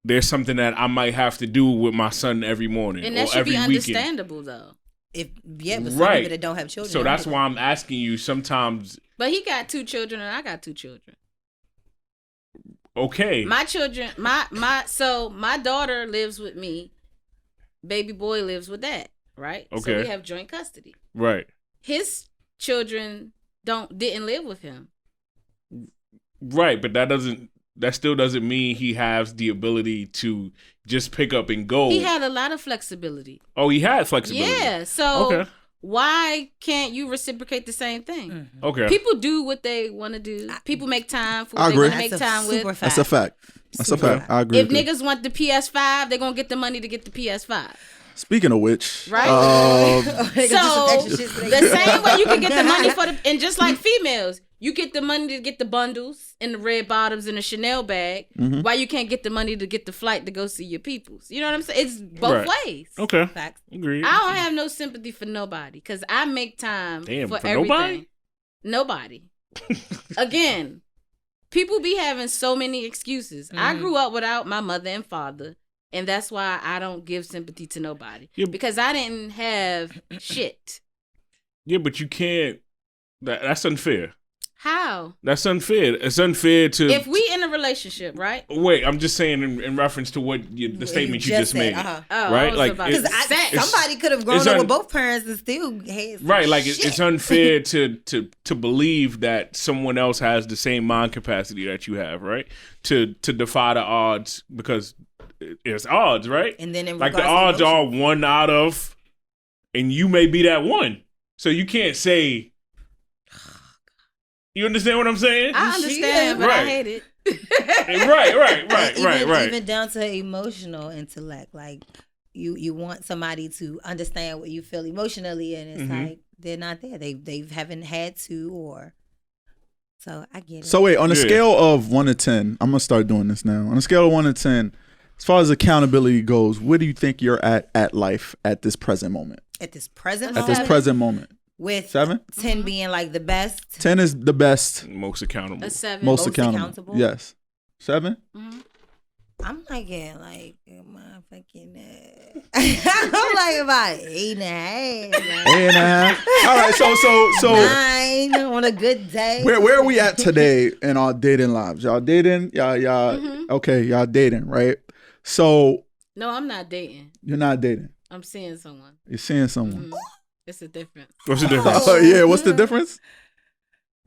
there's something that I might have to do with my son every morning And or that should every be weekend. understandable, though. But some Right. people that don't have children. So don't that's get why it. I'm asking you sometimes, But he got 2 children and I got 2 children. okay. My children, so my daughter lives with me. Baby boy lives with dad, right? So Okay. we have joint custody. Right. His children didn't live with him. Right, but that still doesn't mean he has the ability to just pick up and go. He had a lot of flexibility. Oh, he had flexibility. Yeah. So Okay. why can't you reciprocate the same thing? Okay. People do what they want to do. People make time for I what they agree. want to make That's a time super with. fact. That's a fact. That's a Super fact. I agree If with you. niggas want the PS5, they're going to get the money to get the PS5. Speaking of which, Right? They So got just extra shit for the they- same way you can get the money for the, and just like females, you get the money to get the bundles and the red bottoms and the Chanel bag. Why you can't get the money to get the flight to go see your peoples? You know what I'm saying? It's both Right. ways. Okay. Facts. Agreed. I don't have no sympathy for nobody because I make time Damn, for for everything. Nobody. Again, people be having so many excuses. I grew up without my mother and father, and that's why I don't give sympathy to nobody Yeah. because I didn't have shit. Yeah, but you can't. That's unfair. How? That's unfair. It's unfair to. If we in a relationship, right? Wait, I'm just saying in reference to what the statement you just said, made. uh-huh. Oh, Right? I was Like, about it's- to say. it's- Somebody could have grown it's up un- with both parents and still had some Right, like shit. it's unfair to believe that someone else has the same mind capacity that you have, right? To defy the odds because it's odds, right? And then in like the regards odds to are 1 out of, and you may be that one. So you can't say. You understand what I'm saying? I understand, but I Right. hate it. right. Even down to emotional intellect, like you want somebody to understand what you feel emotionally, and it's like they're not there. They haven't had to, or so I get it. So wait, on a Yeah. scale of 1 to 10, I'm gonna start doing this now. On a scale of 1 to 10, as far as accountability goes, where do you think you're at life at this present moment? at this present A At this moment, present moment, with 7? 10 being like the best. 10 is the best. Most accountable. A 7. Most accountable. Yes. 7? Mm-hmm. I'm like at like motherfucking I'm like about 8.5. 8.5. All right, so 9 on a good day. where are we at today in our dating lives? Y'all dating? Y'all okay, y'all dating, right? So No, I'm not dating. you're not dating. I'm seeing someone. You're seeing someone. Mhm. It's a difference. What's the difference? Oh yeah, what's the difference?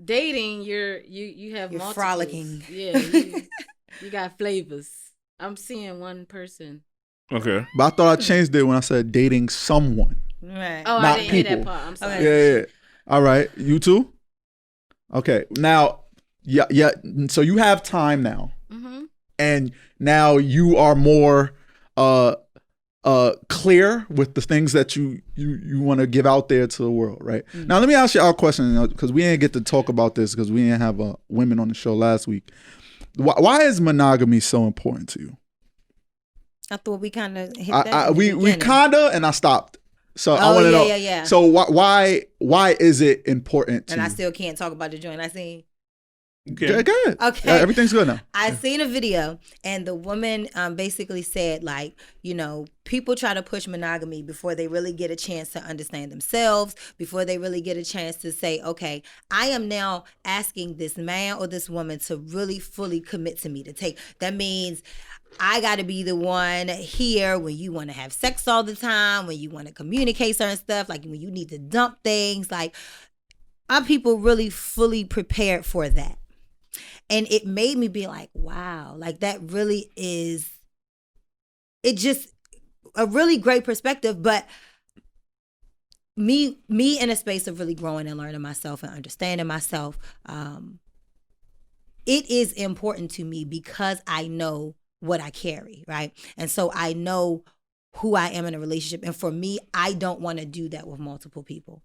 Dating, you have You're multiples. frolicking. Yeah, you got flavors. I'm seeing one person. Okay. But I thought I changed it when I said dating someone. Right. Oh, Not I didn't hear people. that part. I'm sorry. Yeah. All right, you too. Okay, now, yeah. So you have time now, and now you are more clear with the things that you want to give out there to the world, right? Now, let me ask you our question, because we didn't get to talk about this because we didn't have women on the show last week. Why is monogamy so important to you? I thought we kind of hit that. We kinda, and I stopped. So I want to know. Yeah. So why is it important to And I you? still can't talk about the joint I seen. Okay. Good. Okay. Yeah, everything's good now. I seen a video, and the woman basically said, like, people try to push monogamy before they really get a chance to understand themselves, before they really get a chance to say, okay, I am now asking this man or this woman to really fully commit to me, that means I got to be the one here when you want to have sex all the time, when you want to communicate certain stuff, like when you need to dump things, like, are people really fully prepared for that? And it made me be like, wow, like that really is, it just a really great perspective. But me in a space of really growing and learning myself and understanding myself, it is important to me because I know what I carry, right? And so I know who I am in a relationship. And for me, I don't want to do that with multiple people.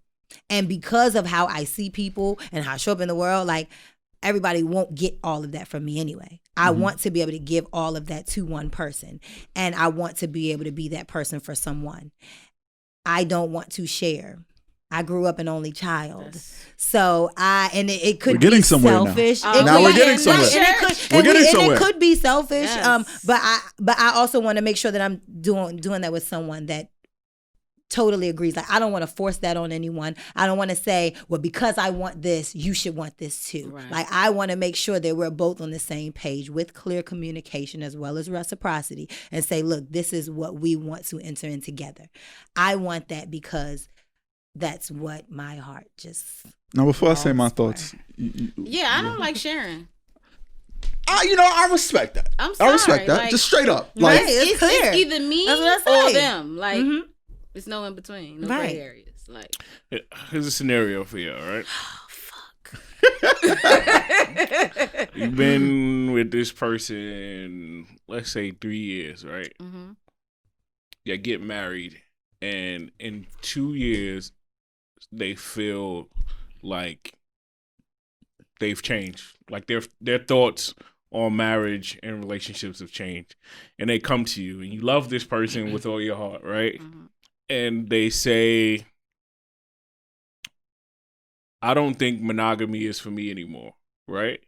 And because of how I see people and how I show up in the world, like, everybody won't get all of that from me anyway. I want to be able to give all of that to one person. And I want to be able to be that person for someone. I don't want to share. I grew up an only child. So it could be selfish. Now we're getting somewhere. It could be selfish. Yes. But I also want to make sure that I'm doing that with someone that totally agrees. Like, I don't want to force that on anyone. I don't want to say, well, because I want this, you should want this too. Right. Like, I want to make sure that we're both on the same page with clear communication as well as reciprocity, and say, look, this is what we want to enter in together. I want that because that's what my heart just. Now, before I say my thoughts, I don't like sharing. I respect that. I'm sorry. I respect that. Like, just straight up. Like, it's clear. It's either me That's what I or say. them. Like, it's no in between. No Right. gray areas. Like, Here's a scenario for you, all right? fuck. You've been with this person, let's say 3 years, right? You get married, and in 2 years, they feel like they've changed. Like their thoughts on marriage and relationships have changed. And they come to you, and you love this person with all your heart, right? And they say, I don't think monogamy is for me anymore, right?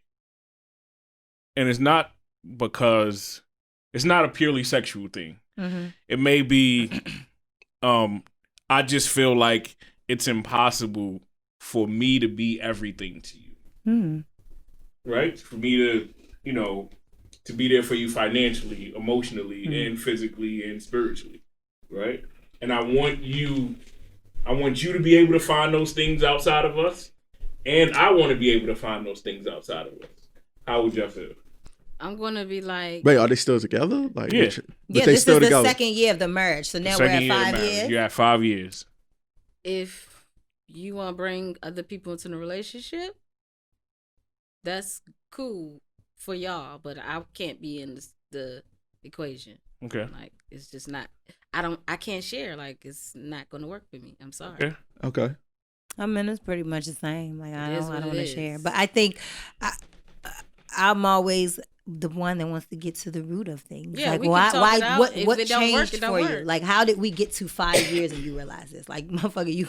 And it's not because it's not a purely sexual thing. It may be, I just feel like it's impossible for me to be everything to you, right? For me to, to be there for you financially, emotionally, and physically and spiritually, right? And I want you to be able to find those things outside of us, and I want to be able to find those things outside of us. How would y'all feel? I'm gonna be like, wait, are they still together? Like, Yeah. but they this still is the together. second year of the marriage. So now we're at 5 years. You're at 5 years. if you want to bring other people into the relationship, that's cool for y'all, but I can't be in the equation. Okay. Like, it's just not. I can't share. Like, it's not gonna work for me. I'm sorry. Okay. I mean, it's pretty much the same. Like, I It is don't what want it to share. is. But I think I'm always the one that wants to get to the root of things. Yeah, like we can talk it out. what If what it don't work, changed it don't for you? work. Like, how did we get to 5 years and you realize this? Like, motherfucker, you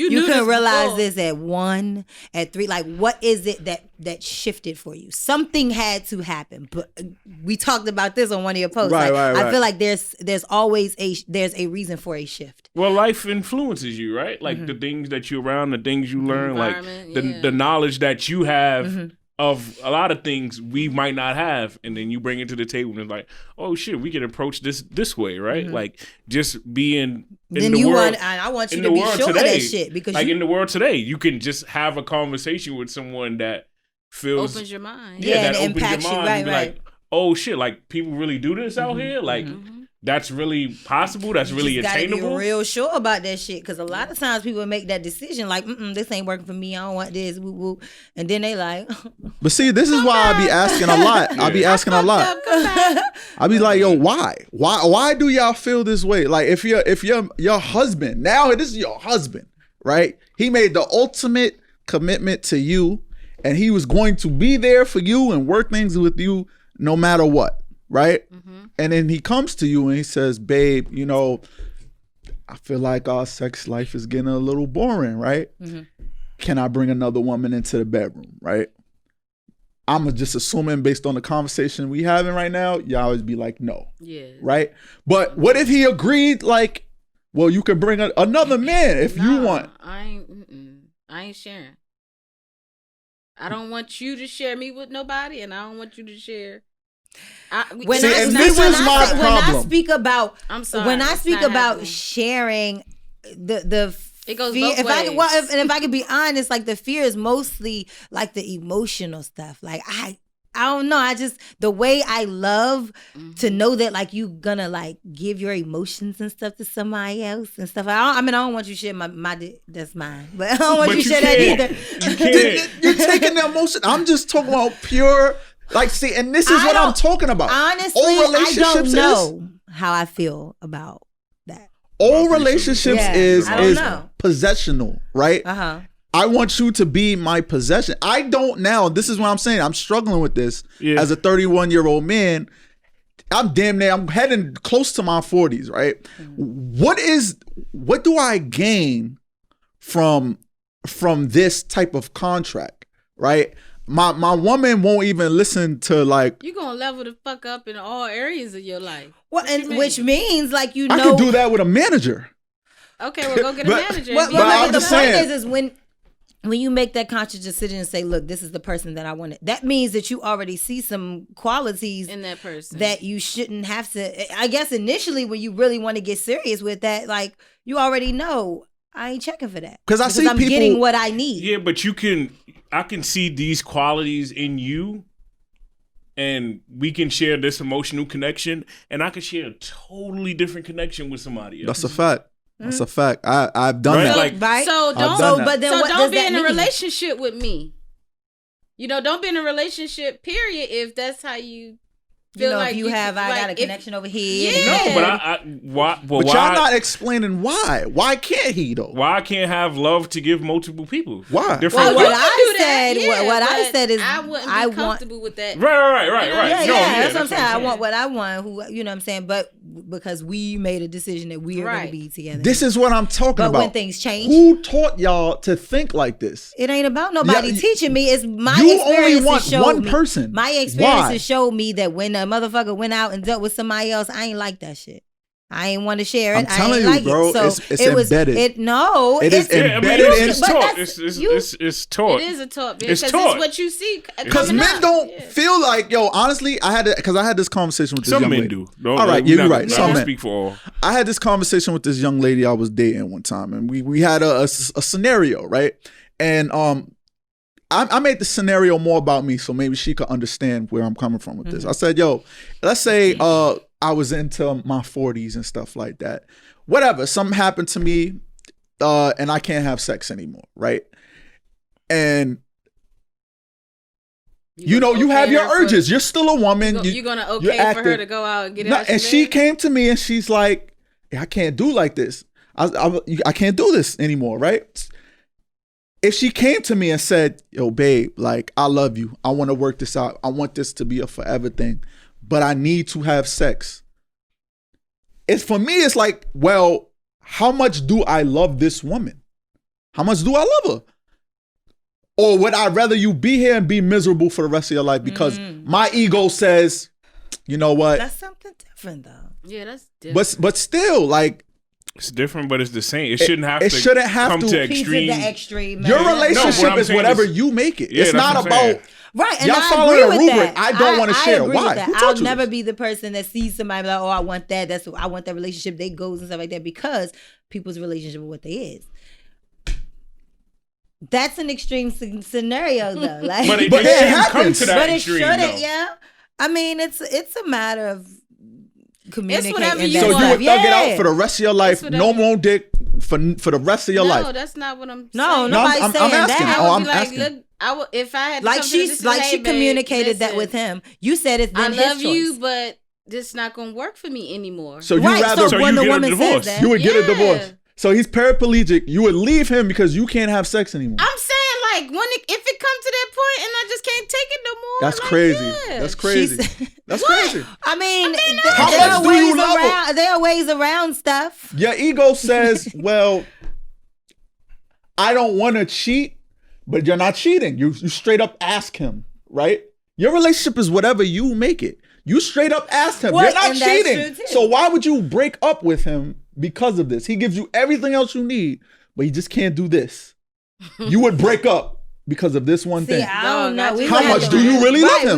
knew couldn't this realize before. this at 1, at 3. Like, what is it that shifted for you? Something had to happen. But we talked about this on one of your posts. Right, like, right. I feel like there's always a reason for a shift. Well, life influences you, right? Like the things that you're around, the things you learn, like Environment, the knowledge that you have of a lot of things we might not have, and then you bring it to the table and it's like, oh shit, we can approach this way, right? Like just being in the world. I want you in to the be world sure today, of that shit because like in the world today, you can just have a conversation with someone that feels opens your mind. Yeah, that and opens your impacts you, mind. right, And be right. like, oh shit, like people really do this out here, like. That's really possible. That's really you just attainable. gotta be real sure about that shit, because a lot of times people make that decision like, this ain't working for me. I don't want this. Woo woo, and then they like. But see, this is why I be asking a lot. I be asking a lot. I be like, yo, why? Why do y'all feel this way? Like, if your husband, now this is your husband, right? He made the ultimate commitment to you, and he was going to be there for you and work things with you no matter what, right? And then he comes to you and he says, babe, I feel like our sex life is getting a little boring, right? Can I bring another woman into the bedroom, right? I'm just assuming based on the conversation we having right now, y'all always be like, no. Yeah. Right? But what if he agreed, like, well, you could bring another man if you want. I ain't sharing. I don't want you to share me with nobody, and I don't want you to share. When See, I speak about, I'm sorry, when I it's speak not about happening. sharing the It goes fear, both ways. if I could be honest, like the fear is mostly like the emotional stuff. Like I don't know. The way I love to know that like you gonna like give your emotions and stuff to somebody else and stuff. I don't want you to share my that's mine, but I don't want you to share that either. You can't. You're taking the emotion. I'm just talking about pure, like, see, and this is what I'm talking about. Honestly, All I don't relationships know how I feel about that. All relationships is I don't know. possessional, right? I want you to be my possession. I don't now. This is what I'm saying. I'm struggling with this as a 31-year-old man. I'm heading close to my 40s, right? What do I gain from this type of contract, right? My woman won't even listen to, like, You gonna level the fuck up in all areas of your life. Well, and which means like I can do that with a manager. Okay, well, go get a manager. Well, But I'm the just point saying. is when you make that conscious decision and say, look, this is the person that I wanted, that means that you already see some qualities in that person that you shouldn't have to. I guess initially when you really want to get serious with that, like you already know I ain't checking for that. Because I see I'm people getting what I need. Yeah, but I can see these qualities in you, and we can share this emotional connection, and I can share a totally different connection with somebody else. That's a fact. That's a fact. I've done that. Like, right? So I've done don't. that. But then So what don't does be that in a mean? relationship with me. Don't be in a relationship. Period. If that's how you feel If like you have, I got a if- connection over here. Yeah. no, but why? But But why? y'all not explaining why. Why can't he though? Why I can't have love to give multiple people? Why? Different. Well, what you I can do that, said- yeah, what I but said is I wouldn't be I want- comfortable with that. Right. Yeah, No, that's what I'm saying. I saying. want what I want. Who, you know what I'm saying? But because we made a decision that we are going Right. to be together. This is what I'm talking but about. when things change, Who taught y'all to think like this? it ain't about nobody Yeah, teaching me. It's my you experiences only want showed one me. person. My experiences Why? showed me that when a motherfucker went out and dealt with somebody else, I ain't like that shit. I ain't want to share it. I'm I telling ain't you, like bro, it. So it's it was embedded. It no, It is it's Yeah, I mean, embedded in. it's But taught. that's- It's taught. It is a talk It's because taught. it's what you see. Because coming men up. don't Yeah. feel like, yo, honestly, I had this conversation with this Some young men lady. do. All right, you're right. Some Some men. speak for all. I had this conversation with this young lady I was dating one time, and we had a scenario, right? And I made the scenario more about me, so maybe she could understand where I'm coming from with this. I said, yo, let's say I was into my 40s and stuff like that. Whatever, something happened to me, and I can't have sex anymore, right? And you have your urges. You're still a woman. You're gonna you're for her active. to go out and get it No, out. and she came to me and she's like, I can't do like this. I can't do this anymore, right? if she came to me and said, yo, babe, like, I love you. I want to work this out. I want this to be a forever thing, but I need to have sex. It's for me, it's like, well, how much do I love this woman? How much do I love her? Or would I rather you be here and be miserable for the rest of your life because my ego says, you know what? That's something different, though. Yeah, that's different. But still, like, it's different, but it's the same. It shouldn't have it to shouldn't have come to. to He's extreme. in the extreme. Your man. relationship No, what I'm is saying whatever is- you make it. Yeah, it's that's not what I'm saying. Right, about and y'all I following agree a with rubric. that. I don't want to share. agree Why? with that. Who I'll told you never this? be the person that sees somebody like, oh, I want that. I want that relationship. They goes and stuff like that because people's relationship with what they is. That's an extreme scenario, though. Like, But it But just it shouldn't come happens. to that but it extreme. shouldn't. though. Yeah, I mean, it's a matter of communicating. whatever and you So that you want. would stuff. thug it out Yeah. for the rest of your life. That's No whatever. more dick for the rest of your no, life. that's not what I'm No, saying. nobody's I'm saying asking. that. I would Oh, be I'm like, asking. look, if I had to Like come to this, she hey, babe, communicated that listen, with him. You said it's I been love his choice. you, but this not gonna work for me anymore. So you Right, rather so So when you the get a woman says divorce. that, you would get a Yeah. divorce. So he's paraplegic. You would leave him because you can't have sex anymore. I'm saying like if it comes to that point and I just can't take it no more. That's like, crazy. yeah. That's crazy. She's- That's crazy. I mean, How there much are do ways you love her? around. There are ways around stuff. Your ego says, well, I don't want to cheat, but you're not cheating. You straight up ask him, right? Your relationship is whatever you make it. You straight up asked him. Well, You're not and that's cheating. true, too. So why would you break up with him because of this? He gives you everything else you need, but he just can't do this. You would break up because of this one See, thing. I don't know. Dog, We How would have much to- do you really love right, him?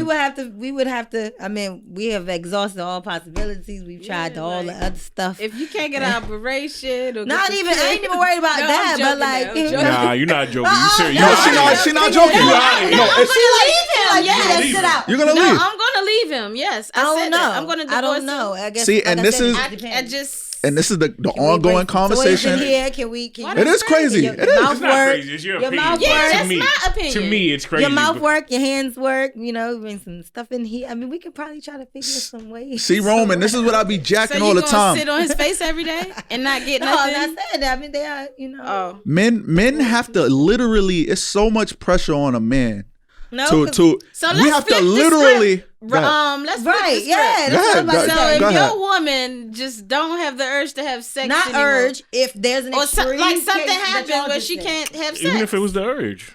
We would have to. I mean, we have exhausted all possibilities. We've tried Yeah, all the like, other stuff. If you can't get an operation or Not get even. the I ain't even worried about No, that. I'm But joking like, now, I'm joking. Nah, you're not joking. You serious? No, You she serious. not joking. You out here. No, I'm if she gonna leave him. like, Yes. yeah, sit out. you're gonna No, leave. I'm gonna leave him. Yes, I don't said know. that. I'm gonna divorce I don't know. him. I guess. See, like and I this said, is- it I depends. just And this is the Can we ongoing bring some conversation. toys in here? Can we? Why It is crazy. Your It is. mouth It's not work. crazy. It's your Your opinion. mouth Yeah, work. To that's me, my opinion. To me, it's crazy. Your mouth but- work, your hands work, bring some stuff in here. I mean, we could probably try to figure some ways. See, Roman, this is what I be so jacking you all the gonna time. sit on his face every day and not get No, I'm nothing? not saying that. I mean, they are, Oh, Men have to literally. It's so much pressure on a man no, to 'cause- to. so we let's have to flip the literally. script. Go ahead. Let's flip the right, script. yeah. That's Go what ahead, I'm about go to So ahead. say. if Go ahead. your woman just don't have the urge to have sex Not anymore, urge. If there's an or extreme like something case that happens y'all where just she said. can't have sex. Even if it was the urge.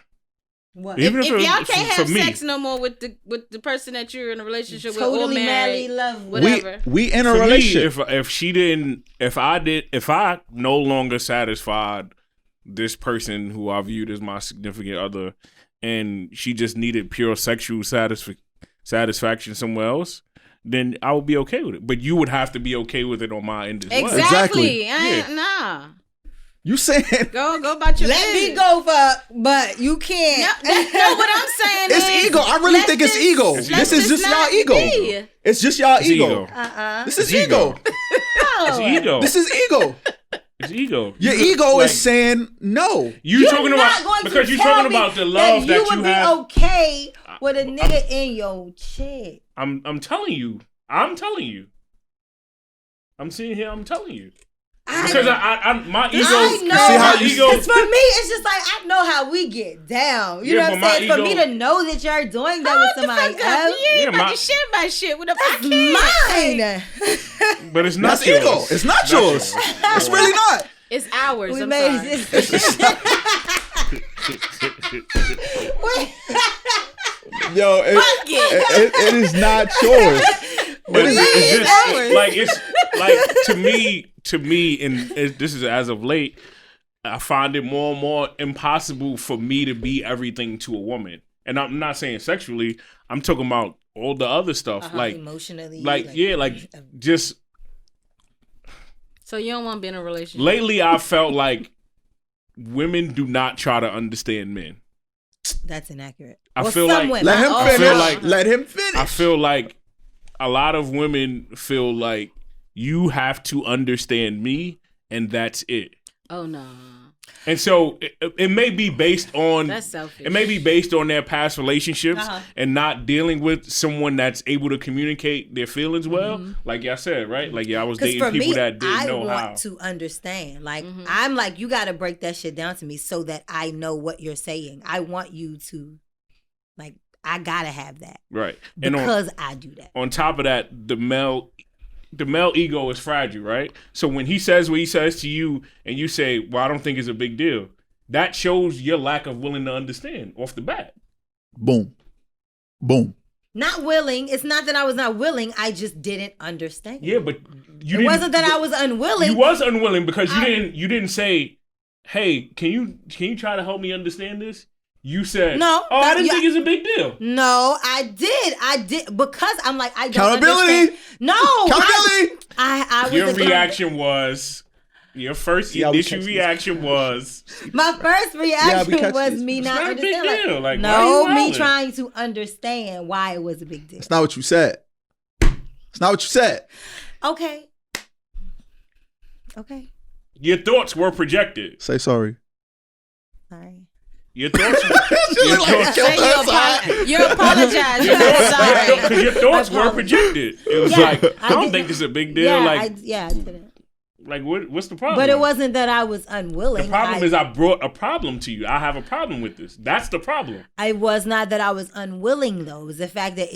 What? Even if if it was- y'all can't for have me. sex no more with the person that you're in a relationship with or Totally married, madly love. whatever. We in a For relationship. me, if I no longer satisfied this person who I viewed as my significant other, and she just needed pure sexual satisfaction somewhere else, then I would be okay with it. But you would have to be okay with it on my end as well. Exactly. Exactly. I ain't, Nah. You saying Go about your Let business. me go but you can't. No, what I'm saying it's is ego? I really let's think it's just- ego. let's This is just not y'all ego. be. It's just y'all It's ego. ego. This is It's ego. It's ego. This is ego. It's ego. Your You ego like, is saying no. you talking You're not about going because to you're tell talking me about the love that you you would be have. okay with a nigga in your chick. I'm telling you. I'm telling you. I'm sitting here. I'm telling you. Because my ego. I know. See how my you- ego. It's for me, it's just like I know how we get down. You Yeah, know what but I'm saying? my For me ego- to know that you're doing that Hold with the somebody fuck up. else, You ain't Yeah, about my- to share my shit with a that's mine. But it's not That's yours. ego. It's not yours. It's really not. It's ours. We I'm made sorry. Yo, it is not yours. But It is- it's ours. just like it's like to me, and this is as of late, I find it more and more impossible for me to be everything to a woman. And I'm not saying sexually. I'm talking about all the other stuff, like emotionally, just So you don't want to be in a relationship. lately. I felt like women do not try to understand men. that's inaccurate. I Well, feel some like- women. Let him I finish. feel like- Let him finish. I feel like a lot of women feel like you have to understand me, and that's it. Oh no. And so it may be based on That's selfish. It may be based on their past relationships and not dealing with someone that's able to communicate their feelings well. Like y'all said, right? Like I was dating for people me, that didn't know I how. want to understand. Like I'm like, you got to break that shit down to me so that I know what you're saying. I want you to, like, I gotta have that, Right? Because I do that. On top of that, the male ego is fragile, right? So when he says what he says to you, and you say, "Well, I don't think it's a big deal," that shows your lack of willing to understand off the bat. Boom. Not willing. It's not that I was not willing. I just didn't understand. Yeah, but it wasn't that I was unwilling. You was unwilling because you didn't say, "Hey, can you try to help me understand this?" You said, no. Oh, I didn't think it's a big deal. No, I did because I'm like, I don't Accountability. understand. No, accountability. I was Your reaction was. Your first initial reaction was. My first reaction was me not understanding. Big deal. Like, no, me trying to understand why it was a big deal. It's not what you said. It's not what you said. Okay. Your thoughts were projected. Say sorry. Sorry. Your thoughts. You apologize. You're sorry. Because your thoughts were projected. It was like, I don't think this is a big deal. I didn't. Like, what's the problem? But it wasn't that I was unwilling. The problem is I brought a problem to you. I have a problem with this. That's the problem. I was not that I was unwilling, though. It was the fact that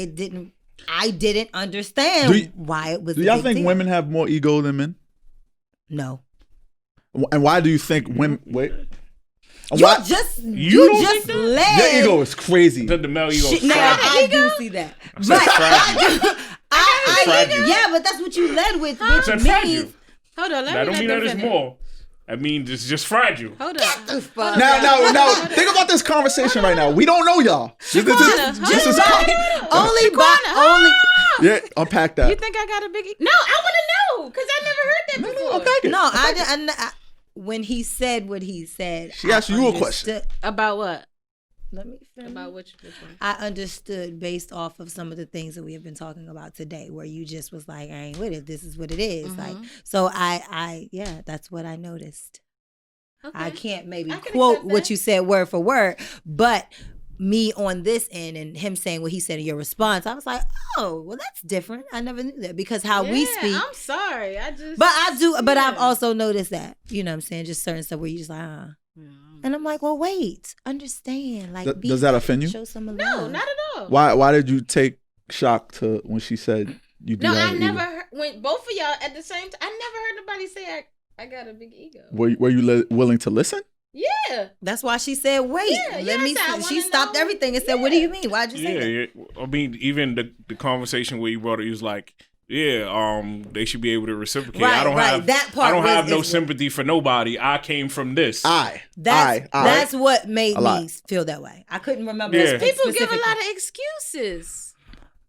I didn't understand why it was. Do y'all think women have more ego than men? No. And why do you think women? Wait. You just led. Your ego is crazy. The male ego is no, I do see that. But yeah, but that's what you led with, which means. Hold on, that don't mean that it's more. That means it's just fragile. Hold on. Now, think about this conversation right now. We don't know y'all. This is only. Yeah, unpack that. You think I got a big? No, I want to know because I never heard that before. Unpack it. No, I didn't. When he said what he said, she asked you a question about what? Let me finish. About which one? I understood based off of some of the things that we have been talking about today, where you just was like, I ain't with it. This is what it is. Mm-hmm. Like, so yeah, that's what I noticed. Okay. I can't maybe quote what you said word for word, but me on this end and him saying what he said in your response, I was like, oh, well, that's different. I never knew that because how we speak. I'm sorry. But I do. But I've also noticed that, you know what I'm saying? Just certain stuff where you just like, And I'm like, well, wait, understand. Like, does that offend you? Show some love. No, not at all. Why did you take shock to when she said you do that? No, I never heard, when both of y'all at the same time, I never heard nobody say I got a big ego. Were you willing to listen? Yeah. That's why she said, wait, let me see. She stopped everything and said, what do you mean? Why'd you say that? Yeah. I mean, even the conversation where you brought it, he was like, they should be able to reciprocate. Right, I don't have that part. I don't have no sympathy for nobody. I came from this. That's what made me feel that way. I couldn't remember. Yeah. People give a lot of excuses.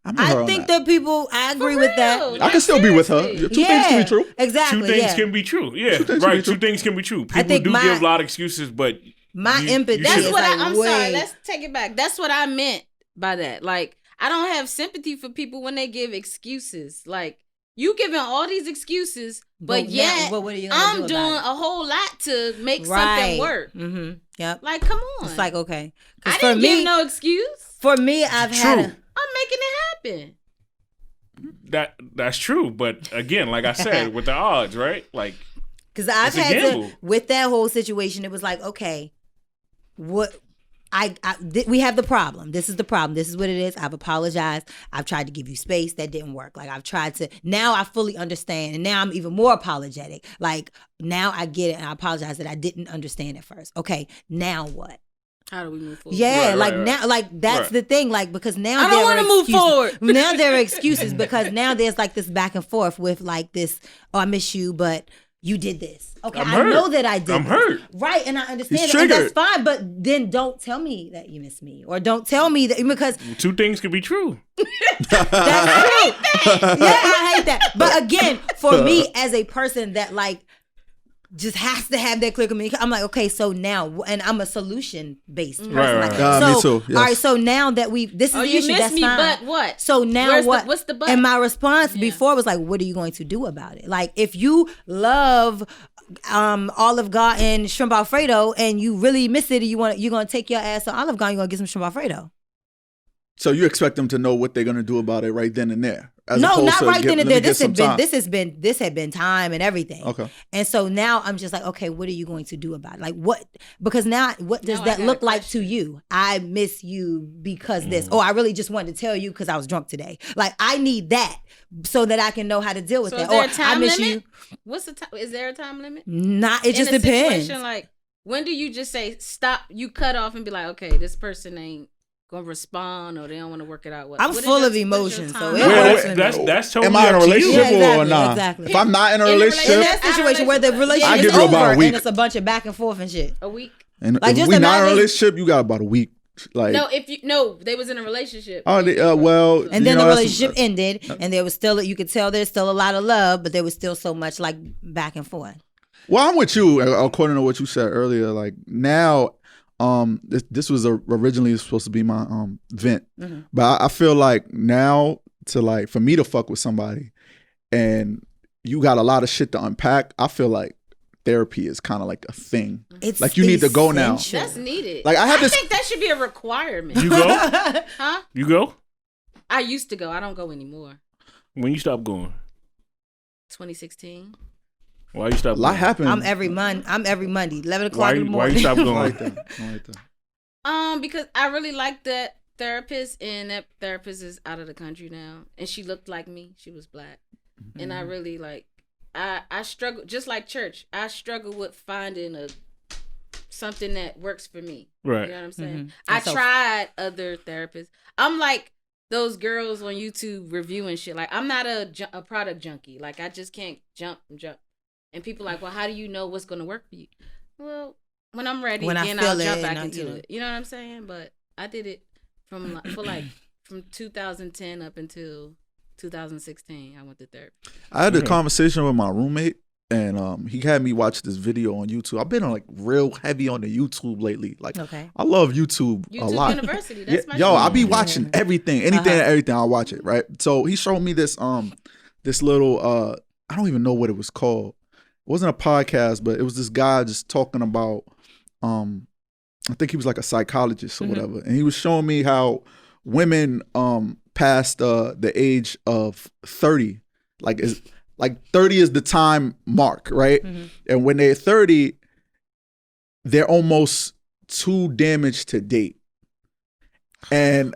I think that people, I agree with that. I can still be with her. Two things can be true. Exactly. Two things can be true. Yeah, right. Two things can be true. People do give a lot of excuses, but my empathy. That's what I'm sorry. Let's take it back. That's what I meant by that. Like, I don't have sympathy for people when they give excuses. Like, you giving all these excuses, but yet I'm doing a whole lot to make something work. Mm-hmm. Yep. Like, come on. It's like, okay. I didn't give no excuse. For me, I'm making it happen. That's true, but again, like I said, with the odds, right? Like, because I've had to with that whole situation. It was like, okay, what we have the problem. This is the problem. This is what it is. I've apologized. I've tried to give you space. That didn't work. Like, I've tried to. Now I fully understand, and now I'm even more apologetic. Like, now I get it, and I apologize that I didn't understand at first. Okay, now what? How do we move forward? Yeah, now, like that's the thing. Like, because now I don't want to move forward. Now there are excuses because now there's like this back and forth with like this. Oh, I miss you, but you did this. Okay, I know that I did. I'm hurt. Right, and I understand it, and that's fine. But then don't tell me that you miss me, or don't tell me that because two things can be true. That's true. Yeah, I hate that. But again, for me as a person that like just has to have that clear communication. I'm like, okay, so now, and I'm a solution-based person. Right. Me too. Yes. All right, so now that this is the issue, that's me, fine. But what? So now what's the but? And my response before was like, what are you going to do about it? Like, if you love Olive Garden shrimp Alfredo and you really miss it and you're gonna take your ass to Olive Garden, you're gonna get some shrimp Alfredo. So you expect them to know what they're gonna do about it right then and there? No, not right then and there. This had been time and everything. Okay. And so now I'm just like, okay, what are you going to do about it? Like what? Because now, what does that look like to you? I miss you because this. Oh, I really just wanted to tell you because I was drunk today. Like I need that so that I can know how to deal with that. Is there a time I miss limit? you. What's the time? Is there a time limit? Not. It just depends. Situation, like when do you just say stop? You cut off and be like, okay, this person ain't gonna respond or they don't want to work it out. I'm full of emotions, so that's totally. Am I in a relationship or not? Exactly. If I'm not in a relationship, in that situation where the relationship is over and it's a bunch of back and forth and shit. A week. And like if we not in a relationship, you got about a week. Like they was in a relationship. Oh, and then the relationship ended, and there was still you could tell there's still a lot of love, but there was still so much like back and forth. Well, I'm with you according to what you said earlier. Like now. This was originally supposed to be my vent, but I feel like now for me to fuck with somebody, and you got a lot of shit to unpack. I feel like therapy is kind of like a thing. It's like you need to go now. That's needed. Like I think that should be a requirement. You go? Huh? You go? I used to go. I don't go anymore. When you stop going? 2016. Why you stop? A lot happened. I'm every Monday, 11 o'clock in the morning. Why you stop going? like that. Because I really like that therapist, and that therapist is out of the country now, and she looked like me. She was black, and I really I struggle just like church. I struggle with finding something that works for me. Right. You know what I'm saying? I tried other therapists. I'm like those girls on YouTube reviewing shit. Like I'm not a product junkie. Like I just can't jump. And people like, well, how do you know what's going to work for you? Well, when I'm ready, then I'll jump back into it. You know what I'm saying? But I did it from 2010 up until 2016. I went to therapy. I had a conversation with my roommate, and he had me watch this video on YouTube. I've been real heavy on the YouTube lately. Like, I love YouTube a lot. University, that's my Yo, I be watching everything, anything and everything. I'll watch it, right? So he showed me this little I don't even know what it was called. It wasn't a podcast, but it was this guy just talking about, I think he was like a psychologist or whatever. And he was showing me how women past the age of 30, like 30 is the time mark, right? And when they're 30, they're almost too damaged to date. And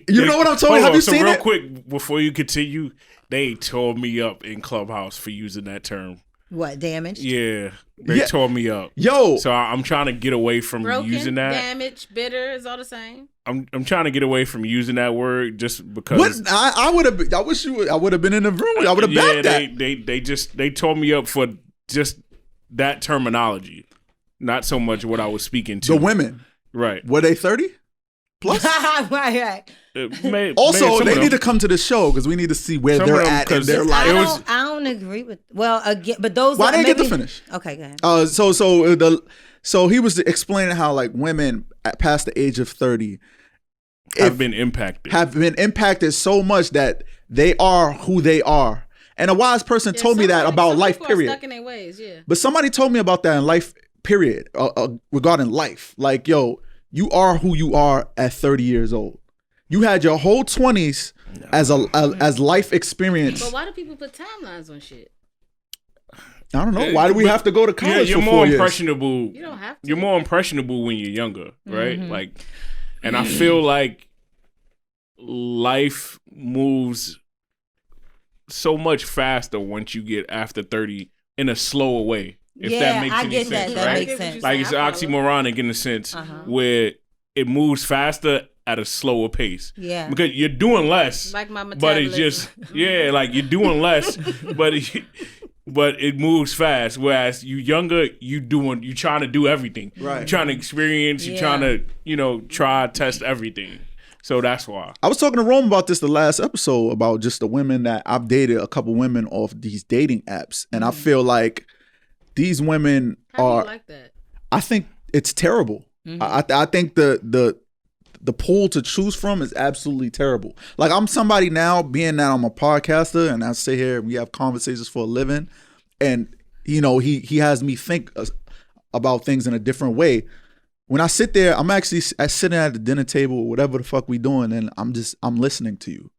you know what I'm talking about? Have you seen it? Real quick, before you continue, they tore me up in Clubhouse for using that term. What, damaged? Yeah, they tore me up. Yo, so I'm trying to get away from using that. Damaged, bitter is all the same. I'm trying to get away from using that word just because. What I would have. I wish I would have been in the room. I would have backed that. They tore me up for just that terminology, not so much what I was speaking to. The women, right? Were they 30 plus? right. Also, they need to come to the show because we need to see where they're at in their life. I don't agree with. Well, again, but those. Why didn't get to finish? Okay, go ahead. So he was explaining how women past the age of 30 have been impacted so much that they are who they are. And a wise person told me that about life. Period. Stuck in their ways, yeah. But somebody told me about that in life. Period. Regarding life, like yo, you are who you are at 30 years old. You had your whole 20s as life experience. But why do people put timelines on shit? I don't know. Why do we have to go to college you're for more 4 years? Impressionable. You don't have to. You're more impressionable when you're younger, right? And I feel like life moves so much faster once you get after 30 in a slower way. If that makes any sense, that right? makes sense. Like it's oxymoronic in a sense where it moves faster at a slower pace. Yeah. Because you're doing less. Like my metabolism. But it's just, like you're doing less, but it moves fast. Whereas you younger, you trying to do everything. Right. You're trying to experience, you're trying to, test everything. So that's why. I was talking to Rome about this the last episode about just the women that I've dated, a couple women off these dating apps. And I feel like these women How do you like that? I think it's terrible. I think the pool to choose from is absolutely terrible. Like I'm somebody now, being that I'm a podcaster and I sit here and we have conversations for a living, and he has me think about things in a different way. When I sit there, I'm actually sitting at the dinner table or whatever the fuck we doing, and I'm listening to you.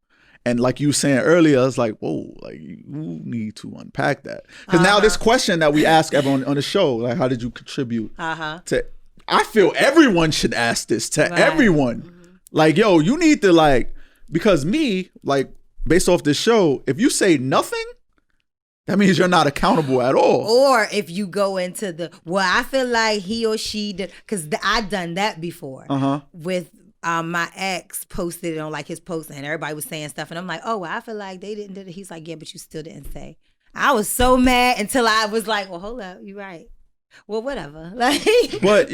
And like you were saying earlier, I was like, whoa, like you need to unpack that. Because now this question that we ask everyone on the show, like, how did you contribute to, I feel everyone should ask this to everyone. Mm-hmm. Like, yo, you need to like, because me, like, based off this show, if you say nothing, that means you're not accountable at all. Or if you go into I feel like he or she did, because I've done that before with my ex posted it on like his post and everybody was saying stuff. And I'm like, oh, well, I feel like they didn't do it. He's like, yeah, but you still didn't say. I was so mad until I was like, well, hold up, you're right. Well, whatever. Like, but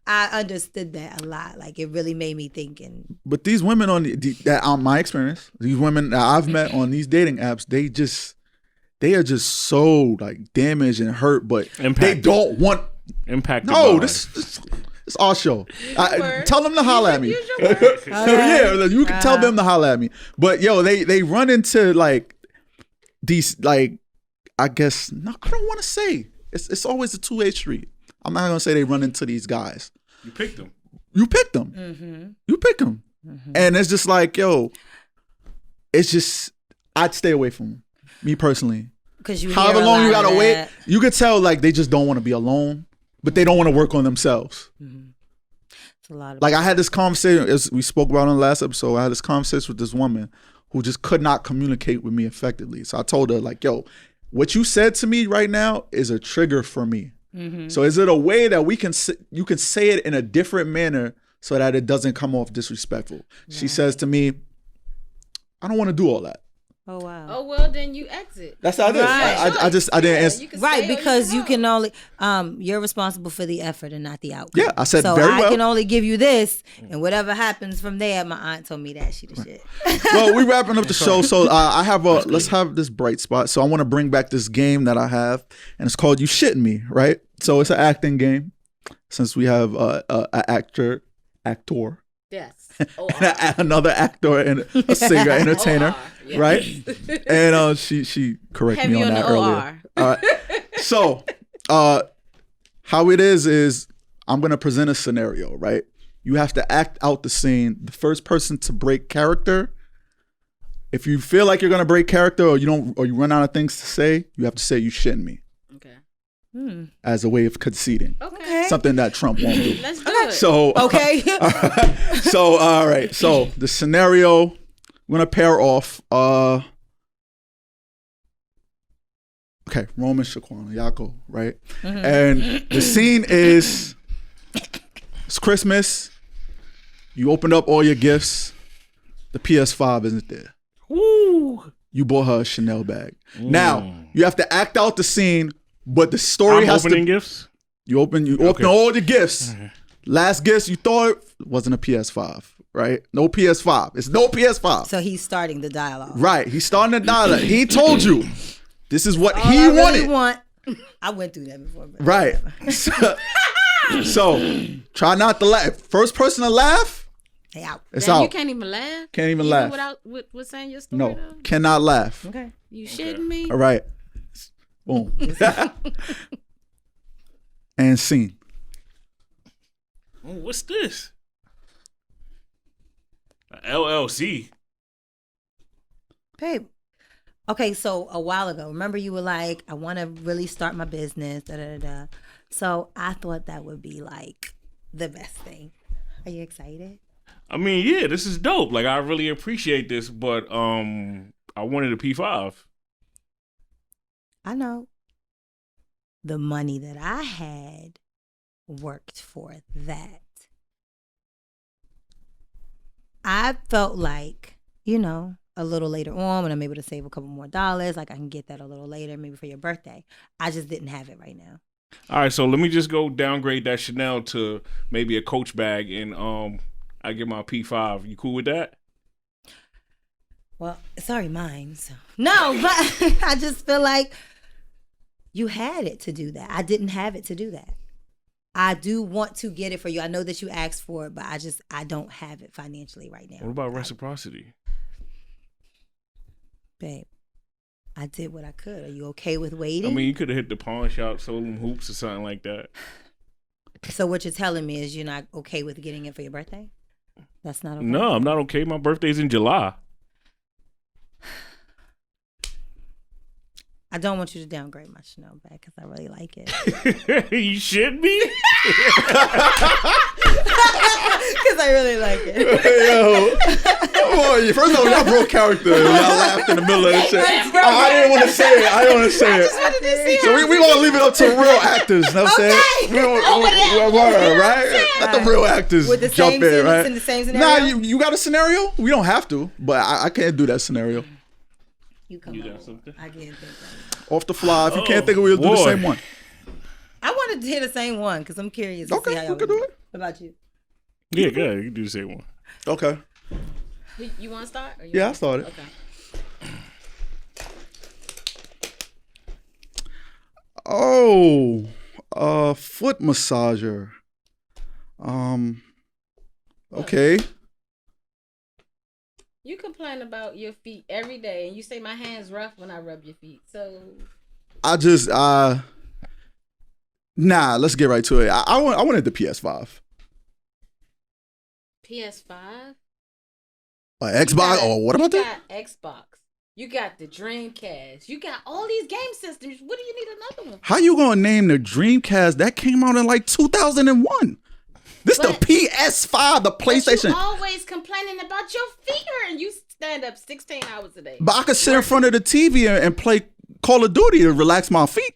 I understood that a lot. Like, it really made me thinking. But these women on my experience, these women that I've met on these dating apps, they are just so like damaged and hurt, but they don't want impact. No, this our show. Tell them to holler at me. Yeah, you can tell them to holler at me. But yo, they run into like these like, I guess, no, I don't want to say. It's always a two-way street. I'm not gonna say they run into these guys. You picked them. Mm-hmm. You pick them. Mm-hmm. And it's just like, yo, it's just, I'd stay away from them. Me personally. Because however long you gotta wait, you could tell like they just don't want to be alone, but they don't want to work on themselves. Mm-hmm. It's a lot of like I had this conversation, as we spoke about on the last episode, I had this conversation with this woman who just could not communicate with me effectively. So I told her like, yo, what you said to me right now is a trigger for me. Mm-hmm. So is it a way that you can say it in a different manner so that it doesn't come off disrespectful? Right. She says to me, I don't want to do all that. Oh, wow. Oh, well, then you exit. That's how it is. Right. I didn't answer. Right, because you can only, you're responsible for the effort and not the outcome. Yeah, I said so very well. I can only give you this, and whatever happens from there, my aunt told me that she the shit. Well, we're wrapping up the show, so let's have this bright spot. So I want to bring back this game that I have, and it's called You Shitting Me, right? So it's an acting game, since we have an actor. Yes. Another actor and a singer, entertainer, yes. Right? And she corrected me on that earlier. All right. So, how it is I'm gonna present a scenario, right? You have to act out the scene. The first person to break character. If you feel like you're gonna break character, or you run out of things to say, you have to say you shitting me. As a way of conceding. Okay. Something that Trump won't do. Let's do it. So okay. So all right. So the scenario, we're gonna pair off. Okay, Rome and Shaquana, Yako, right? Mm-hmm. And the scene is it's Christmas. You opened up all your gifts. The PS5 isn't there. Woo. You bought her a Chanel bag. Now you have to act out the scene. But the story has opening gifts? You open all the gifts. Okay. Last gifts you thought wasn't a PS5, right? No PS5. It's no PS5. So he's starting the dialogue. Right. He's starting the dialogue. He told you this is what he wanted. I went through that before. Right. So try not to laugh. First person to laugh, hey, out. It's out. You can't even laugh? Can't even laugh. Without saying your story? No, though? Cannot laugh. Okay. You shitting me? All right. Boom. And scene. Oh, what's this? LLC. Babe. Okay, so a while ago, remember you were like, I want to really start my business, So I thought that would be like the best thing. Are you excited? I mean, yeah, this is dope. Like, I really appreciate this, but I wanted a P5. I know. The money that I had worked for that. I felt like, a little later on when I'm able to save a couple more dollars, like I can get that a little later, maybe for your birthday. I just didn't have it right now. All right, so let me just go downgrade that Chanel to maybe a Coach bag, and I get my P5. You cool with that? Well, it's already mine, so no, but I just feel like you had it to do that. I didn't have it to do that. I do want to get it for you. I know that you asked for it, but I don't have it financially right now. What about reciprocity? Babe, I did what I could. Are you okay with waiting? I mean, you could have hit the pawn shop, sold them hoops or something like that. So what you're telling me is you're not okay with getting it for your birthday? That's not okay? No, I'm not okay. My birthday's in July. I don't want you to downgrade my Chanel bag because I really like it. You should be. Because I really like it. Yo, come on. First of all, y'all broke character. Y'all laughed in the middle of the shit. I didn't want to say it. So we gonna leave it up to real actors. You know what I'm saying? Right? Let the real actors With the jump same in, right? in the same scenario? Nah, you got a scenario? We don't have to, but I can't do that scenario. You come You on. got something? I can't think of it. Off the fly. If you can't think of it, we'll do the same one. I wanted to hear the same one because I'm curious to see how Okay, y'all we can would do it. What about you? Yeah, good. You can do the same one. Okay. You want to start? Or Yeah, I started. Okay. Oh, foot massager. Okay. You complain about your feet every day, and you say my hands rough when I rub your feet. So I just nah. Let's get right to it. I wanted the PS5, PS5, Xbox, or what about you that? got Xbox. You got the Dreamcast. You got all these game systems. What do you need another one for? How you gonna name the Dreamcast that came out in like 2001? This But- the PS5, the But PlayStation. you always complaining about your feet and you stand up 16 hours a day. But I could sit in front of the TV and play Call of Duty to relax my feet.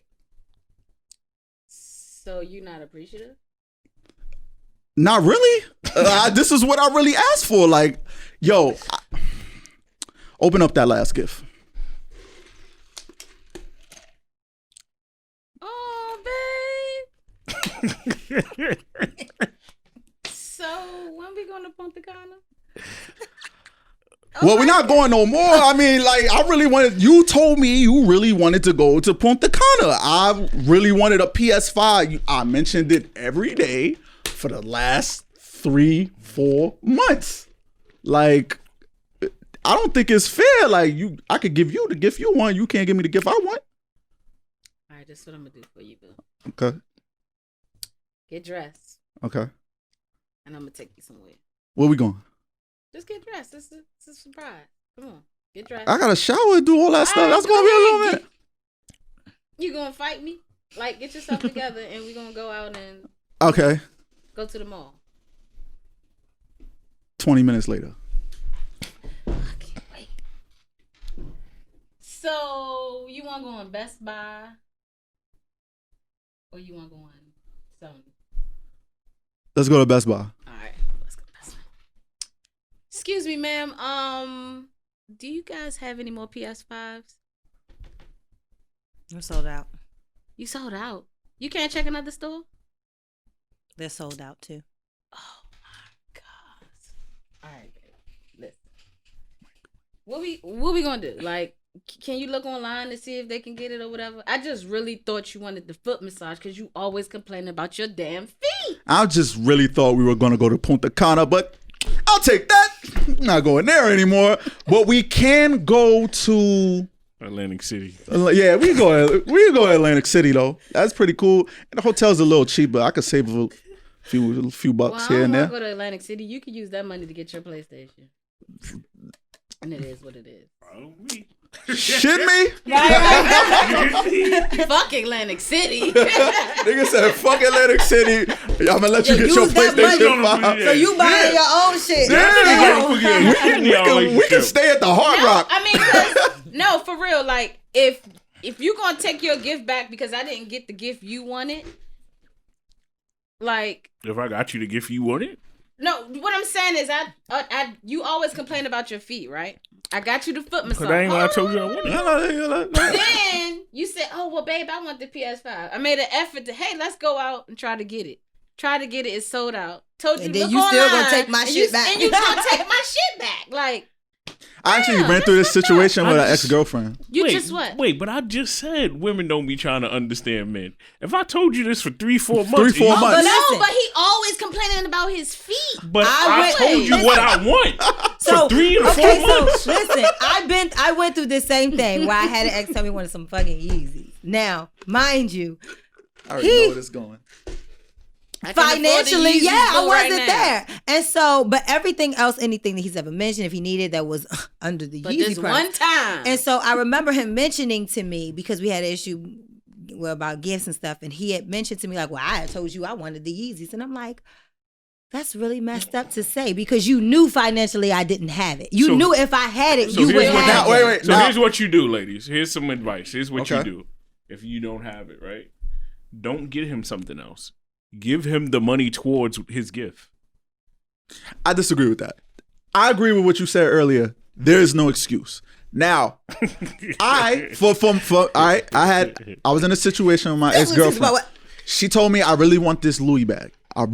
So you not appreciative? Not really. This is what I really asked for. Like, yo, open up that last gift. Oh, babe. So when we going to Punta Cana? Well, we're not going no more. I mean, like, I really wanted, you told me you really wanted to go to Punta Cana. I really wanted a PS5. I mentioned it every day for the last 3-4 months. Like, I don't think it's fair. Like, I could give you the gift you want. You can't give me the gift I want. All right, that's what I'm going to do for you, Bill. Okay. Get dressed, Okay. and I'm going to take you somewhere. Where we going? Just get dressed. It's a surprise. Come on. Get dressed. I got to shower and do all that stuff. right, That's go going to be a ahead. little bit. You going to fight me? Like, get yourself together, and we're going to go out and Okay. go to the mall. 20 minutes later. I can't wait. So, you want to go on Best Buy? Or you want to go on Sony? Let's go to Best Buy. All right, let's go to Best Buy. Excuse me, ma'am. Do you guys have any more PS5s? They're sold out. You sold out. You can't check another store? They're sold out too. Oh my God. All right, baby. Listen. What we gonna do? Like, can you look online to see if they can get it or whatever? I just really thought you wanted the foot massage because you always complaining about your damn feet. I just really thought we were going to go to Punta Cana, but I'll take that. I'm not going there anymore. But we can go to Atlantic City. yeah, we can go to Atlantic City though. That's pretty cool. And the hotel's a little cheaper. I could save a few bucks Well, here I and don't there. want to go to Atlantic City. You can use that money to get your PlayStation. And it is what it is. Shit me? Fuck Atlantic City. Nigga said, fuck Atlantic City. I'm gonna let you Yeah, get your use that PlayStation money. 5. So you buying your own shit. We can stay at the Hard Rock. I mean, 'cause- no, for real. Like, if you gonna take your gift back because I didn't get the gift you wanted, like, If I got you the gift you wanted, no. What I'm saying is, you always complain about your feet, right? I got you the foot massage. because that ain't what I told you I wanted. Then you said, "Oh well, babe, I want the PS5." I made an effort to, hey, let's go out and try to get it. It's sold out. Told you, And then look you still gonna online, take my and shit back. And you gonna take my shit back, like. I actually ran through this situation with an ex-girlfriend. Wait, but I just said women don't be trying to understand men. If I told you this for 3-4 months. 3-4 months. But he always complaining about his feet. But I told you what I want for 3 to 4 months. So listen, I went through this same thing where I had an ex tell me wanted some fucking Yeezys. Now, mind you, I already know where it's going. Financially, I wasn't there. And so, but everything else, anything that he's ever mentioned, if he needed, that was under the Yeezy price. One time. And so I remember him mentioning to me, because we had an issue about gifts and stuff, and he had mentioned to me like, well, I had told you I wanted the Yeezys. And I'm like, that's really messed up to say, because you knew financially I didn't have it. You knew if I had it, you would have it. Here's what you do, ladies. Here's some advice. Here's what you do. If you don't have it, right? Don't get him something else. Give him the money towards his gift. I disagree with that. I agree with what you said earlier. There is no excuse. Now, I was in a situation with my ex-girlfriend. She told me, I really want this Louis bag. That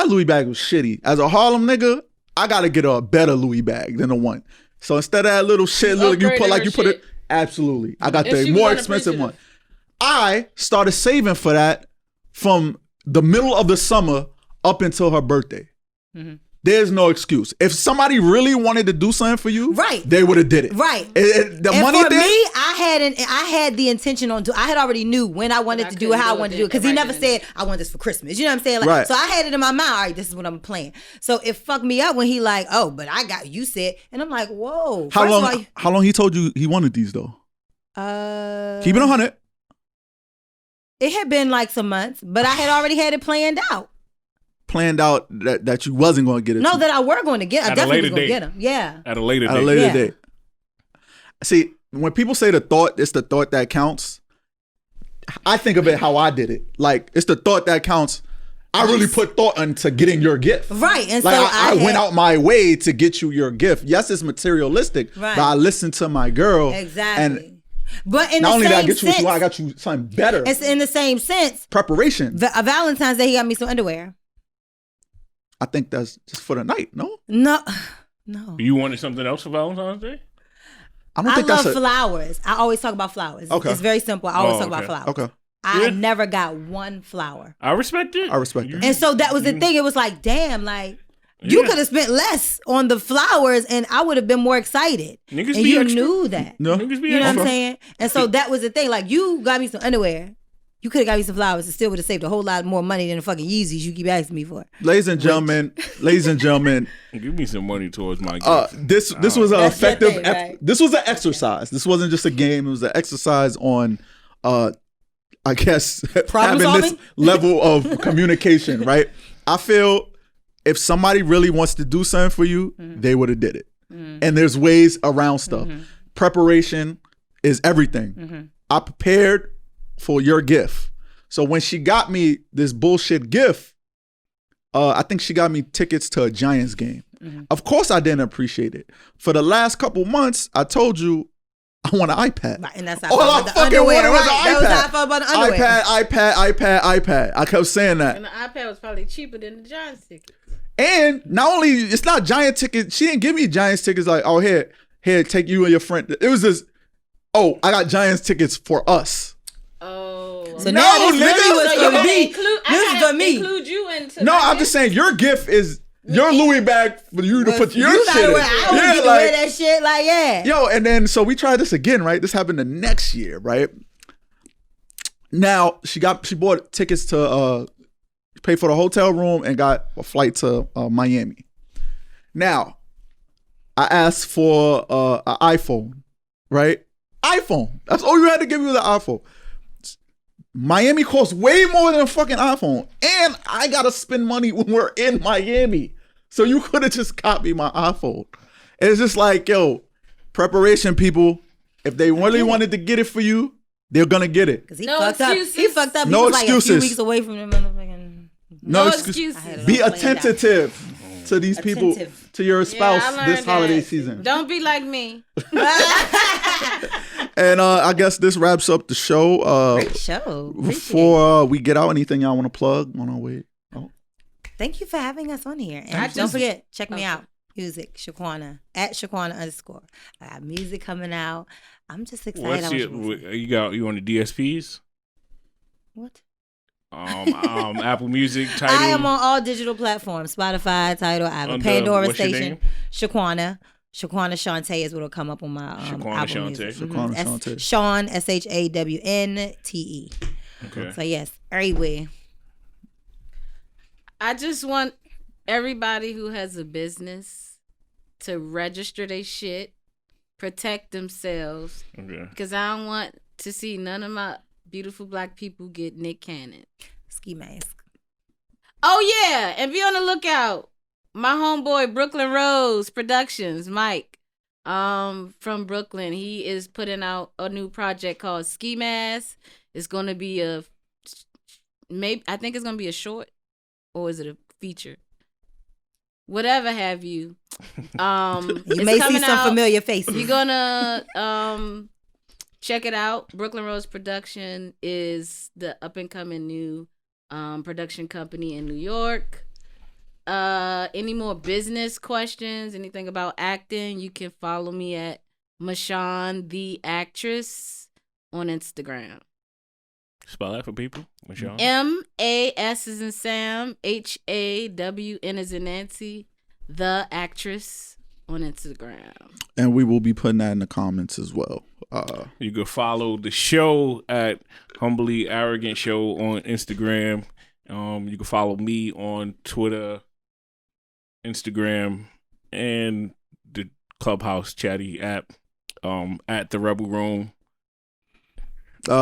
Louis bag was shitty. As a Harlem nigga, I gotta get a better Louis bag than the one. So instead of that little shit, you put it. Absolutely, I got the more expensive one. I started saving for that from the middle of the summer up until her birthday. Mm-hmm. There's no excuse. If somebody really wanted to do something for you, they would have did it. Right. The and money for thing, me, I had the intention on I had already knew when I wanted to do it, how I wanted to do it, because he never said I want this for Christmas. You know what I'm saying? Like, so I had it in my mind. All right, this is what I'm playing. So it fucked me up when he like, oh, but I got you said, and I'm like, whoa. How long he told you he wanted these though? Keep it 100. It had been like some months, but I had already had it planned out. Planned out that you wasn't going to get it. No, that I were going to get. I definitely was going to get them. Yeah. At a later date. See, when people say it's the thought that counts. I think of it how I did it. Like, it's the thought that counts. I really put thought into getting your gift. Right. And like, so I went out my way to get you your gift. Yes, it's materialistic, but I listened to my girl. Exactly. And but in not the only same did I get you sense, what you want, I got you something better. It's in the same sense. Preparation. A Valentine's Day, he got me some underwear. I think that's just for the night, no? No. You wanted something else for Valentine's Day? I love flowers. I always talk about flowers. Okay. It's very simple. I always talk about flowers. Okay. I never got one flower. I respect it. And so that was the thing. It was like, damn, like, you could have spent less on the flowers and I would have been more excited. Niggas and be you extra. knew that. No. Niggas be you know extra. what I'm saying? And so that was the thing. Like, you got me some underwear. You could have got me some flowers and still would have saved a whole lot more money than the fucking Yeezys you keep asking me for. Ladies and gentlemen. Give me some money towards my gift. This was an effective this was an exercise. This wasn't just a game. It was an exercise on I guess having this level of communication, right? I feel if somebody really wants to do something for you, they would have did it. And there's ways around stuff. Preparation is everything. I prepared for your gift. So when she got me this bullshit gift, I think she got me tickets to a Giants game. Of course I didn't appreciate it. For the last couple months, I told you I want an iPad. Right, and that's how I felt about the underwear. Right. That was how I felt about the underwear. iPad. I kept saying that. And the iPad was probably cheaper than the Giants ticket. And not only, it's not Giant tickets. She didn't give me Giants tickets like, oh, here, take you and your friend. It was just, oh, I got Giants tickets for us. Oh. So now this really was for me. This is for me. Include you into No, I'm just saying your gift is your Louis bag for you to put your shit in. I would get to wear that shit, like, yeah. Yo, and then, so we tried this again, right? This happened the next year, right? Now, she bought tickets to, paid for the hotel room and got a flight to Miami. Now, I asked for an iPhone, right? iPhone. That's all you had to give me was an iPhone. Miami costs way more than a fucking iPhone. And I got to spend money when we're in Miami. So you could have just copied my iPhone. And it's just like, yo, preparation, people. If they really wanted to get it for you, they're going to get it. Because he fucked up. He fucked up. No he was excuses. like a few weeks away from the motherfucking... No excuses. Be attentive to these people, to your spouse this holiday season. Don't be like me. And I guess this wraps up the show. Great show. Before we get out, anything y'all want to plug on our way? Thank you for having us on here. And don't forget, check me out. music, Shaquana, at Shaquana_. I got music coming out. I'm just excited. What's you on the DSPs? What? Apple Music, Tidal. I am on all digital platforms: Spotify, Tidal. I have a Pandora station. Shaquana Shantae is what'll come up on my Apple Music. Shaquana Shantae. Sean SHAWNTE. Okay. So yes, everywhere. I just want everybody who has a business to register their shit, protect themselves, because I don't want to see none of my beautiful black people get Nick Cannon. Ski mask. Oh yeah, and be on the lookout. My homeboy Brooklyn Rose Productions, Mike, from Brooklyn, he is putting out a new project called Ski Mask. It's gonna be I think it's gonna be a short, or is it a feature? Whatever have you. You may see some familiar faces. You're gonna check it out. Brooklyn Rose Production is the up and coming new production company in New York. Any more business questions, anything about acting, you can follow me at Mashawn the Actress on Instagram. Spell that for people. Mashawn. MAS as in Sam, HAWN as in Nancy, the Actress on Instagram. And we will be putting that in the comments as well. You can follow the show at Humbly Arrogant Show on Instagram. You can follow me on Twitter, Instagram, and the Clubhouse chatty app at the Roc Rhome.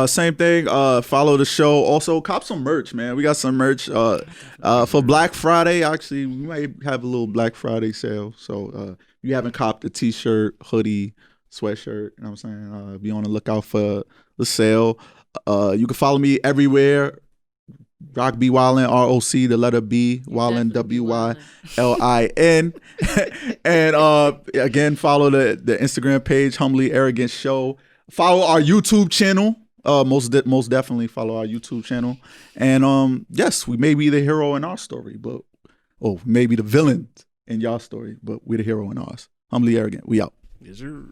Same thing. Follow the show. Also, cop some merch, man. We got some merch for Black Friday. Actually, we might have a little Black Friday sale. So if you haven't copped a t-shirt, hoodie, sweatshirt, you know what I'm saying? Be on the lookout for the sale. You can follow me everywhere. Roc B Wildin, ROC, the letter B, Wildin, WYLIN. And again, follow the Instagram page, Humbly Arrogant Show. Follow our YouTube channel. Most definitely follow our YouTube channel. And yes, we may be the hero in our story, but maybe the villain in y'all story, but we're the hero in ours. Humbly Arrogant. We out. Yes, sir.